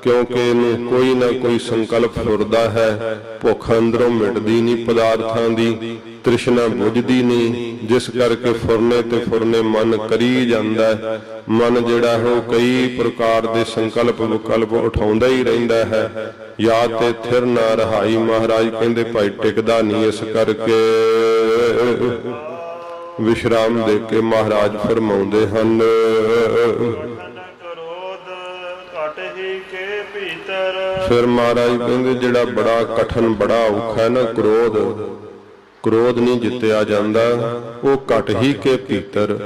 ਕਿਉਂਕਿ ਇਹਨੂੰ ਕੋਈ ਨਾ ਕੋਈ ਸੰਕਲਪ ਫੁਰਦਾ ਹੈ। ਭੁੱਖ ਅੰਦਰੋਂ ਮਿਟਦੀ ਨਹੀਂ, ਪਦਾਰਥਾਂ ਦੀ ਤ੍ਰਿਸ਼ਨਾ ਬੁਝਦੀ ਨਹੀਂ, ਜਿਸ ਕਰਕੇ ਫੁਰਨੇ ਤੇ ਫੁਰਨੇ ਮਨ ਕਰੀ ਜਾਂਦਾ। ਮਨ ਜਿਹੜਾ ਉਹ ਕਈ ਪ੍ਰਕਾਰ ਦੇ ਸੰਕਲਪ ਵਿਕਲਪ ਉਠਾਉਂਦਾ ਹੀ ਰਹਿੰਦਾ ਹੈ। ਯਾ ਤੇ ਥਿਰ ਨਾ ਰਹਾਈ, ਮਹਾਰਾਜ ਕਹਿੰਦੇ ਭਾਈ ਟਿਕਦਾ ਨਹੀਂ। ਇਸ ਕਰਕੇ ਵਿਸ਼ਰਾਮ ਦੇ ਕੇ ਮਹਾਰਾਜ ਫਰਮਾਉਂਦੇ ਹਨ, ਫਿਰ ਮਹਾਰਾਜ ਕਹਿੰਦੇ ਜਿਹੜਾ ਬੜਾ ਕਠਨ ਬੜਾ ਔਖਾ ਹੈ ਨਾ ਕ੍ਰੋਧ, ਕ੍ਰੋਧ ਨਹੀਂ ਜਿੱਤਿਆ ਜਾਂਦਾ, ਉਹ ਘਟ ਹੀ ਕੇ ਭੀਤਰ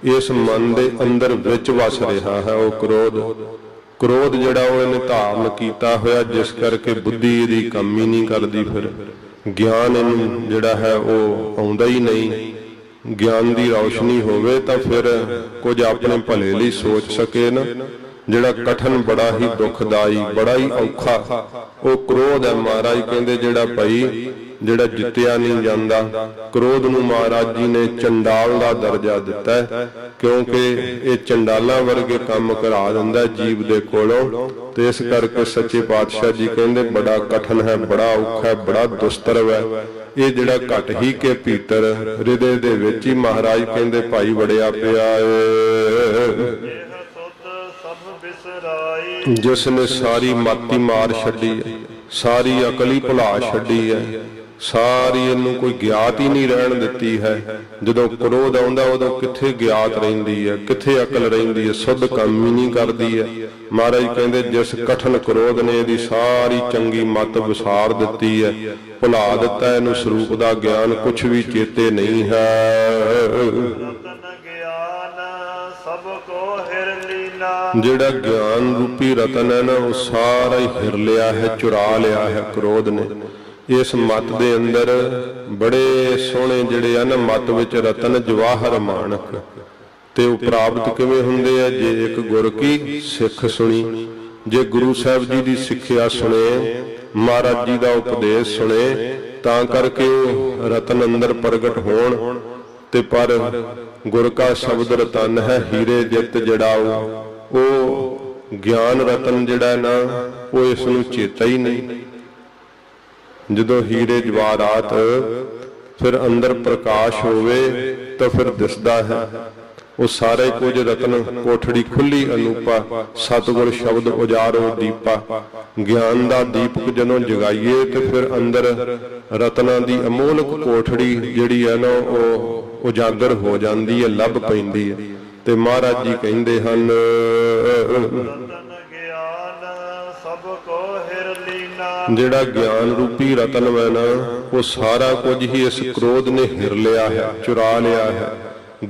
ਇਸ ਮਨ ਦੇ ਅੰਦਰ ਵਿੱਚ ਵਸ ਰਿਹਾ ਹੈ। ਉਹ ਕ੍ਰੋਧ ਜਿਹੜਾ ਉਹ ਇਹਨੇ ਧਾਰਨ ਕੀਤਾ ਹੋਇਆ, ਜਿਸ ਕਰਕੇ ਬੁੱਧੀ ਇਹਦੀ ਕੰਮ ਹੀ ਨਹੀਂ ਕਰਦੀ। ਫਿਰ ਗਿਆਨ ਇਹਨੂੰ ਜਿਹੜਾ ਹੈ ਉਹ ਆਉਂਦਾ ਹੀ ਨਹੀਂ। ਗਿਆਨ ਦੀ ਰੌਸ਼ਨੀ ਹੋਵੇ ਤਾਂ ਫਿਰ ਕੁਝ ਆਪਣੇ ਭਲੇ ਲਈ ਸੋਚ ਸਕੇ ਨਾ। ਜਿਹੜਾ ਕਠਨ ਬੜਾ ਹੀ ਦੁਖਦਾਈ ਬੜਾ ਹੀ ਔਖਾ ਉਹ ਕ੍ਰੋਧ ਹੈ। ਮਹਾਰਾਜ ਕਹਿੰਦੇ ਜਿਹੜਾ ਭਾਈ ਜਿਹੜਾ ਜਿੱਤਿਆ ਨਹੀਂ ਜਾਂਦਾ, ਕ੍ਰੋਧ ਨੂੰ ਮਹਾਰਾਜ ਜੀ ਨੇ ਚੰਡਾਲ ਦਾ ਦਰਜਾ ਦਿੱਤਾ ਹੈ, ਕਿਉਂਕਿ ਇਹ ਚੰਡਾਲਾਂ ਵਰਗੇ ਕੰਮ ਕਰਾ ਦਿੰਦਾ ਜੀਵ ਦੇ ਕੋਲੋਂ। ਤੇ ਇਸ ਕਰਕੇ ਸੱਚੇ ਪਾਤਸ਼ਾਹ ਜੀ ਕਹਿੰਦੇ ਬੜਾ ਕਠਨ ਹੈ, ਬੜਾ ਔਖਾ ਹੈ, ਬੜਾ ਦੁਸਤਰ ਹੈ। ਇਹ ਜਿਹੜਾ ਘਟ ਹੀ ਕੇ ਭੀਤਰ ਹਿਰਦੇ ਦੇ ਵਿੱਚ ਹੀ ਮਹਾਰਾਜ ਕਹਿੰਦੇ ਭਾਈ ਵੜਿਆ ਪਿਆ ਜਿਸ ਨੇ ਸਾਰੀ ਮਾਤੀ ਮਾਰ ਛੱਡੀ, ਸਾਰੀ ਅਕਲ ਹੀ ਭੁਲਾ ਛੱਡੀ ਹੈ, ਸਾਰੀ ਇਹਨੂੰ ਕੋਈ ਗਿਆਤ ਹੀ ਨਹੀਂ ਰਹਿਣ ਦਿੱਤੀ ਹੈ। ਜਦੋਂ ਕ੍ਰੋਧ ਆਉਂਦਾ ਉਦੋਂ ਕਿੱਥੇ ਗਿਆਤ ਰਹਿੰਦੀ ਹੈ, ਕਿੱਥੇ ਅਕਲ ਰਹਿੰਦੀ ਹੈ, ਸੁੱਧ ਕੰਮ ਹੀ ਨਹੀਂ ਕਰਦੀ ਹੈ। ਮਹਾਰਾਜ ਕਹਿੰਦੇ ਜਿਸ ਕਠਨ ਕ੍ਰੋਧ ਨੇ ਇਹਦੀ ਸਾਰੀ ਚੰਗੀ ਮੱਤ ਵਿਸਾਰ ਦਿੱਤੀ ਹੈ, ਭੁਲਾ ਦਿੱਤਾ ਇਹਨੂੰ, ਸਰੂਪ ਦਾ ਗਿਆਨ ਕੁਛ ਵੀ ਚੇਤੇ ਨਹੀਂ ਹੈ। ਜਿਹੜਾ ਗਿਆਨ ਰੂਪੀ ਰਤਨ ਹੈ ਨਾ, ਉਹ ਸਾਰਾ ਹੀ ਹਿਰ ਲਿਆ ਹੈ, ਚੁਰਾ ਲਿਆ ਹੈ ਕ੍ਰੋਧ ਨੇ। ਇਸ ਮੱਤ ਦੇ ਅੰਦਰ ਬੜੇ ਸੋਹਣੇ ਜਿਹੜੇ ਆ ਨਾ ਮੱਤ ਵਿੱਚ ਰਤਨ ਜਵਾਹਰ ਮਾਣਕ, ਤੇ ਉਹ ਪ੍ਰਾਪਤ ਕਿਵੇਂ ਹੁੰਦੇ ਆ? ਜੇ ਇੱਕ ਗੁਰ ਕੀ ਸਿੱਖ ਸੁਣੀ, ਜੇ ਗੁਰੂ ਸਾਹਿਬ ਜੀ ਦੀ ਸਿੱਖਿਆ ਸੁਣੇ, ਮਹਾਰਾਜ ਜੀ ਦਾ ਉਪਦੇਸ਼ ਸੁਣੇ, ਤਾਂ ਕਰਕੇ ਉਹ ਰਤਨ ਅੰਦਰ ਪ੍ਰਗਟ ਹੋਣ। ਤੇ ਪਰ ਗੁਰ ਕਾ ਸ਼ਬਦ ਰਤਨ ਹੈ, ਹੀਰੇ ਜਿਤ ਜੜਾਓ। ਉਹ ਗਿਆਨ ਰਤਨ ਜਿਹੜਾ ਨਾ, ਉਹ ਇਸ ਨੂੰ ਚੇਤਾ ਹੀ ਨਹੀਂ। ਜਦੋਂ ਹੀਰੇ ਜਵਾਹਰਾਤ ਫਿਰ ਅੰਦਰ ਪ੍ਰਕਾਸ਼ ਹੋਵੇ ਤਾਂ ਫਿਰ ਦਿਸਦਾ ਹੈ ਉਹ ਸਾਰੇ ਕੁਝ ਰਤਨ। ਕੋਠੜੀ ਖੁੱਲੀ ਅਨੂਪਾ, ਸਤਿਗੁਰ ਸ਼ਬਦ ਉਜਾਰੋ ਦੀਪਾ। ਗਿਆਨ ਦਾ ਦੀਪਕ ਜਦੋਂ ਜਗਾਈਏ ਤੇ ਫਿਰ ਅੰਦਰ ਰਤਨਾਂ ਦੀ ਅਮੋਲਕ ਕੋਠੜੀ ਜਿਹੜੀ ਹੈ ਨਾ, ਉਹ ਉਜਾਗਰ ਹੋ ਜਾਂਦੀ ਹੈ, ਲੱਭ ਪੈਂਦੀ ਹੈ। ਤੇ ਮਹਾਰਾਜ ਜੀ ਕਹਿੰਦੇ ਹਨ, ਜਿਹੜਾ ਗਿਆਨ ਰੂਪੀ ਰਤਨ ਹੈ ਨਾ, ਉਹ ਸਾਰਾ ਕੁਝ ਹੀ ਇਸ ਕ੍ਰੋਧ ਨੇ ਹਿਰ ਲਿਆ ਹੈ, ਚੁਰਾ ਲਿਆ ਹੈ।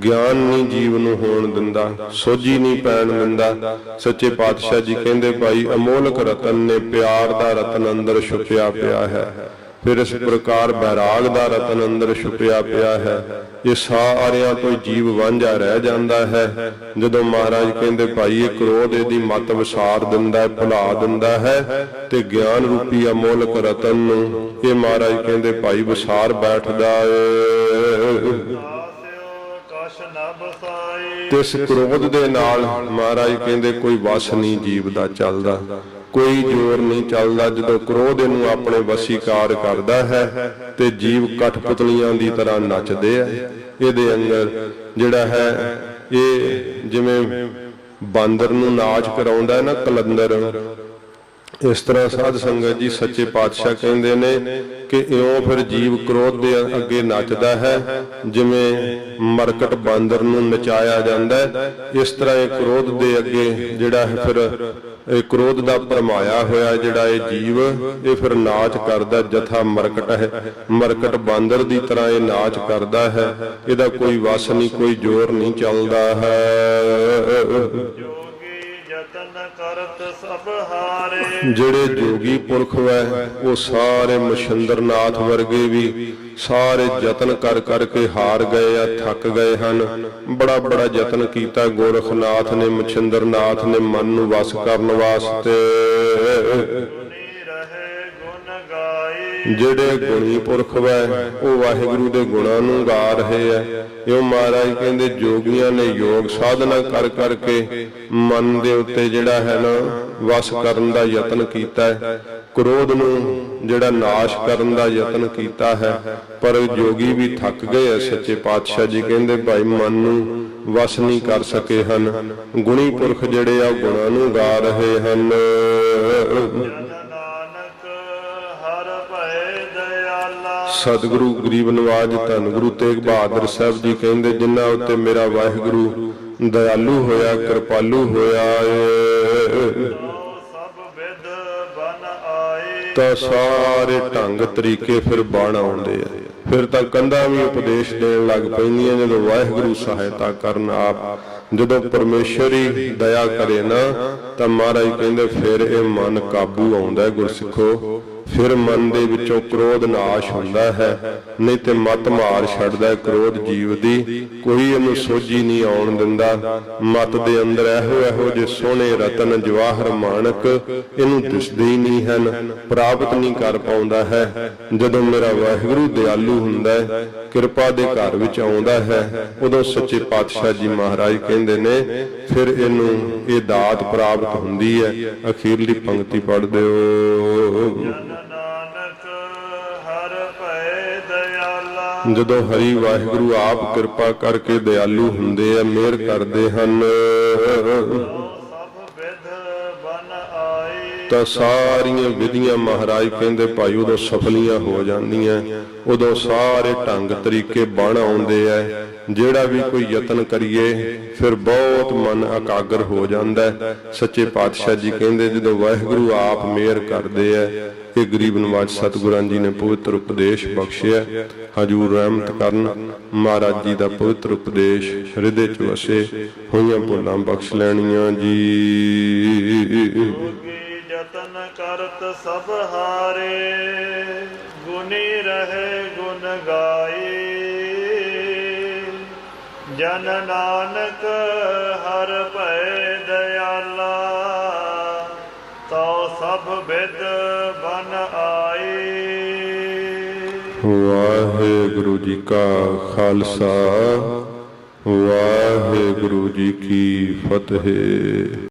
ਗਿਆਨ ਨਹੀਂ ਜੀਵ ਨੂੰ ਹੋਣ ਦਿੰਦਾ, ਸੋਝੀ ਨਹੀਂ ਪੈਣ ਦਿੰਦਾ। ਸੱਚੇ ਪਾਤਸ਼ਾਹ ਜੀ ਕਹਿੰਦੇ ਭਾਈ ਅਮੋਲਕ ਰਤਨ ਨੇ, ਪਿਆਰ ਦਾ ਰਤਨ ਅੰਦਰ ਛੁਪਿਆ ਪਿਆ ਹੈ। ਫਿਰ ਇਸ ਪ੍ਰਕਾਰ ਬੈਰਾਗ ਦਾ ਰਤਨ ਅੰਦਰ ਛੁਪਿਆ ਪਿਆ ਹੈ। ਇਹ ਸਾਰਿਆਂ ਤੋਂ ਜੀਵ ਵਾਂਝਾ ਰਹਿ ਜਾਂਦਾ ਹੈ। ਜਦੋਂ ਮਹਾਰਾਜ ਕਹਿੰਦੇ ਭਾਈ ਇਹ ਕ੍ਰੋਧ ਇਹਦੀ ਮੱਤ ਵਿਸਾਰ ਦਿੰਦਾ, ਭੁਲਾ ਦਿੰਦਾ ਹੈ, ਤੇ ਗਿਆਨ ਰੂਪੀ ਅਮੋਲਕ ਰਤਨ ਨੂੰ ਇਹ ਮਹਾਰਾਜ ਕਹਿੰਦੇ ਭਾਈ ਵਿਸਾਰ ਬੈਠਦਾ ਏ। ਤੇ ਇਸ ਕ੍ਰੋਧ ਦੇ ਨਾਲ ਮਹਾਰਾਜ ਕਹਿੰਦੇ ਕੋਈ ਵਸ ਨਹੀਂ ਜੀਵ ਦਾ ਚੱਲਦਾ, ਕੋਈ ਜ਼ੋਰ ਨਹੀਂ ਚੱਲਦਾ। ਜਦੋਂ ਕ੍ਰੋਧ ਇਹਨੂੰ ਆਪਣੇ ਵਸੀਕਾਰ ਕਰਦਾ ਹੈ ਤੇ ਜੀਵ ਕਠਪੁਤਲੀਆਂ ਦੀ ਤਰ੍ਹਾਂ ਨੱਚਦੇ ਆ। ਇਹਦੇ ਅੰਦਰ ਜਿਹੜਾ ਹੈ, ਇਹ ਜਿਵੇਂ ਬਾਂਦਰ ਨੂੰ ਨਾਚ ਕਰਾਉਂਦਾ ਹੈ ਨਾ ਕਲੰਦਰ, ਇਸ ਤਰ੍ਹਾਂ ਸਾਧ ਸੰਗਤ ਜੀ ਸੱਚੇ ਪਾਤਸ਼ਾਹ ਕਹਿੰਦੇ ਨੇ ਕਿ ਇਉਂ ਫਿਰ ਜੀਵ ਕ੍ਰੋਧ ਦੇ ਅੱਗੇ ਨੱਚਦਾ ਹੈ, ਜਿਵੇਂ ਮਰਕਟ ਬਾਂਦਰ ਨੂੰ ਨਚਾਇਆ ਜਾਂਦਾ ਹੈ। ਇਸ ਤਰ੍ਹਾਂ ਇਹ ਕ੍ਰੋਧ ਦੇ ਅੱਗੇ ਜਿਹੜਾ ਹੈ, ਫਿਰ ਇਹ ਕ੍ਰੋਧ ਦਾ ਭਰਮਾਇਆ ਹੋਇਆ ਜਿਹੜਾ ਇਹ ਜੀਵ, ਇਹ ਫਿਰ ਨਾਚ ਕਰਦਾ। ਜਥਾ ਮਰਕਟ ਹੈ, ਮਰਕਟ ਬਾਂਦਰ ਦੀ ਤਰ੍ਹਾਂ ਇਹ ਨਾਚ ਕਰਦਾ ਹੈ। ਇਹਦਾ ਕੋਈ ਵਸ ਨਹੀਂ, ਕੋਈ ਜ਼ੋਰ ਨਹੀਂ ਚੱਲਦਾ ਹੈ। ਜਿਹੜੇ ਜੋਗੀ ਪੁਰਖ ਹੈ, ਉਹ ਸਾਰੇ ਮਛੰਦਰਨਾਥ ਵਰਗੇ ਵੀ ਸਾਰੇ ਯਤਨ ਕਰ ਕਰਕੇ ਹਾਰ ਗਏ ਆ, ਥੱਕ ਗਏ ਹਨ। ਬੜਾ ਬੜਾ ਯਤਨ ਕੀਤਾ ਗੋਰਖਨਾਥ ਨੇ, ਮਛੰਦਰਨਾਥ ਨੇ ਮਨ ਨੂੰ ਵਸ ਕਰਨ ਵਾਸਤੇ। ਜਿਹੜੇ ਗੁਣੀ ਪੁਰਖ ਹੈ, ਉਹ ਵਾਹਿਗੁਰੂ ਦੇ ਗੁਣਾਂ ਨੂੰ ਗਾ ਰਹੇ ਆ। ਇਹ ਮਹਾਰਾਜ ਕਹਿੰਦੇ ਜੋਗੀਆਂ ਨੇ ਯੋਗ ਸਾਧਨਾ ਕਰ ਕਰਕੇ ਮਨ ਦੇ ਉੱਤੇ ਜਿਹੜਾ ਹੈ ਨਾ ਵਸ ਕਰਨ ਦਾ ਯਤਨ ਕੀਤਾ ਹੈ, ਕ੍ਰੋਧ ਨੂੰ ਜਿਹੜਾ ਨਾਸ਼ ਕਰਨ ਦਾ ਯਤਨ ਕੀਤਾ ਹੈ। ਪਰ ਜੋਗੀ ਵੀ ਥੱਕ ਗਏ ਆ। ਸੱਚੇ ਪਾਤਸ਼ਾਹ ਜੀ ਕਹਿੰਦੇ ਭਾਈ ਮਨ ਨੂੰ ਵਸ ਨਹੀਂ ਕਰ ਸਕੇ ਹਨ। ਗੁਣੀ ਪੁਰਖ ਜਿਹੜੇ ਆ ਗੁਣਾਂ ਨੂੰ ਗਾ ਰਹੇ ਹਨ। ਸਤਿਗੁਰੂ ਗਰੀਬ ਨਵਾਜ ਧੰਨ ਗੁਰੂ ਤੇਗ ਬਹਾਦਰ ਸਾਹਿਬ ਜੀ ਕਹਿੰਦੇ ਜਿਨ੍ਹਾਂ ਉੱਤੇ ਮੇਰਾ ਵਾਹਿਗੁਰੂ ਦਇਆਲੂ ਹੋਇਆ, ਕਿਰਪਾਲੂ ਹੋਇਆ ਏ, ਤਾਂ ਸਾਰੇ ਢੰਗ ਤਰੀਕੇ ਫਿਰ ਬਣ ਆਉਂਦੇ ਆ। ਫਿਰ ਤਾਂ ਕੰਧਾਂ ਵੀ ਉਪਦੇਸ਼ ਦੇਣ ਲੱਗ ਪੈਂਦੀਆਂ ਜਦੋਂ ਵਾਹਿਗੁਰੂ ਸਹਾਇਤਾ ਕਰਨ ਆਪ। ਜਦੋਂ ਪਰਮੇਸ਼ਰ ਹੀ ਦਇਆ ਕਰੇ ਨਾ ਤਾਂ ਮਹਾਰਾਜ ਕਹਿੰਦੇ ਫਿਰ ਇਹ ਮਨ ਕਾਬੂ ਆਉਂਦਾ। ਗੁਰਸਿੱਖੋ, ਫਿਰ ਮਨ ਦੇ ਵਿੱਚੋਂ ਕ੍ਰੋਧ ਨਾਸ਼ ਹੁੰਦਾ ਹੈ, ਨਹੀਂ ਤੇ ਮਤ ਮਾਰ ਛੱਡਦਾ ਕ੍ਰੋਧ ਜੀਵ ਦੀ। ਕੋਈ ਇਹਨੂੰ ਸੋਝੀ ਨਹੀਂ ਆਉਣ ਦਿੰਦਾ। ਮਤ ਦੇ ਅੰਦਰ ਇਹੋ ਜਿਹੇ ਸੋਹਣੇ ਰਤਨ ਜਵਾਹਰ ਮਾਣਕ ਇਹਨੂੰ ਦਿਸਦੇ ਹੀ ਨਹੀਂ ਹਨ, ਪ੍ਰਾਪਤ ਨਹੀਂ ਕਰ ਪਾਉਂਦਾ ਹੈ। ਜਦੋਂ ਮੇਰਾ ਵਾਹਿਗੁਰੂ ਦਿਆਲੂ ਹੁੰਦਾ ਹੈ, ਕਿਰਪਾ ਦੇ ਘਰ ਵਿੱਚ ਆਉਂਦਾ ਹੈ, ਉਦੋਂ ਸੱਚੇ ਪਾਤਸ਼ਾਹ ਜੀ ਮਹਾਰਾਜ ਕਹਿੰਦੇ ਨੇ ਫਿਰ ਇਹਨੂੰ ਇਹ ਦਾਤ ਪ੍ਰਾਪਤ ਹੁੰਦੀ ਹੈ। ਅਖੀਰਲੀ ਪੰਕਤੀ ਪੜ੍ਹ ਦਿਓ। ਜਦੋਂ ਹਰੀ ਵਾਹਿਗੁਰੂ ਆਪ ਕਿਰਪਾ ਕਰਕੇ ਦਿਆਲੂ ਹੁੰਦੇ ਆ, ਮਿਹਰ ਕਰਦੇ ਹਨ, ਤਾਂ ਸਾਰੀਆਂ ਵਿਧੀਆਂ ਮਹਾਰਾਜ ਕਹਿੰਦੇ ਭਾਈ ਉਦੋਂ ਸਫਲੀਆਂ ਹੋ ਜਾਂਦੀਆਂ। ਉਦੋਂ ਸਾਰੇ ਢੰਗ ਤਰੀਕੇ ਬਣ ਆਉਂਦੇ ਐ। ਜਿਹੜਾ ਵੀ ਕੋਈ ਯਤਨ ਕਰੀਏ ਫਿਰ ਬਹੁਤ ਮਨ ਇਕਾਗਰ ਹੋ ਜਾਂਦਾ ਹੈ। ਸੱਚੇ ਪਾਤਸ਼ਾਹ ਜੀ ਕਹਿੰਦੇ ਜਦੋਂ ਵਾਹਿਗੁਰੂ ਆਪ ਮਿਹਰ ਕਰਦੇ ਐ। ਇਹ ਗਰੀਬ ਨਵਾਜ ਸਤਿਗੁਰਾਂ ਜੀ ਨੇ ਪਵਿੱਤਰ ਉਪਦੇਸ਼ ਬਖਸ਼ਿਆ। ਹਜੂਰ ਰਹਿਮਤ ਕਰਨ। ਮਹਾਰਾਜ ਜੀ ਦਾ ਪਵਿੱਤਰ ਉਪਦੇਸ਼ ਹਿਰਦੇ 'ਚ ਵਸੇ। ਹੋਈਆਂ ਭੁੱਲਾਂ ਬਖਸ਼ ਲੈਣੀਆਂ ਜੀ। ਯਤਨ ਕਰਤ ਸਭ ਹਾਰੇ, ਗੁਣੀ ਰਹੇ ਗੁਣ ਗਾਏ। ਜਨ ਨਾਨਕ ਹਰ ਭੈ ਦਇਆਲਾ, ਤਉ ਸਭ ਬਿਦ ਬਨ ਆਏ। ਵਾਹਿਗੁਰੂ ਜੀ ਕਾ ਖਾਲਸਾ, ਵਾਹਿਗੁਰੂ ਜੀ ਕੀ ਫਤਿਹ।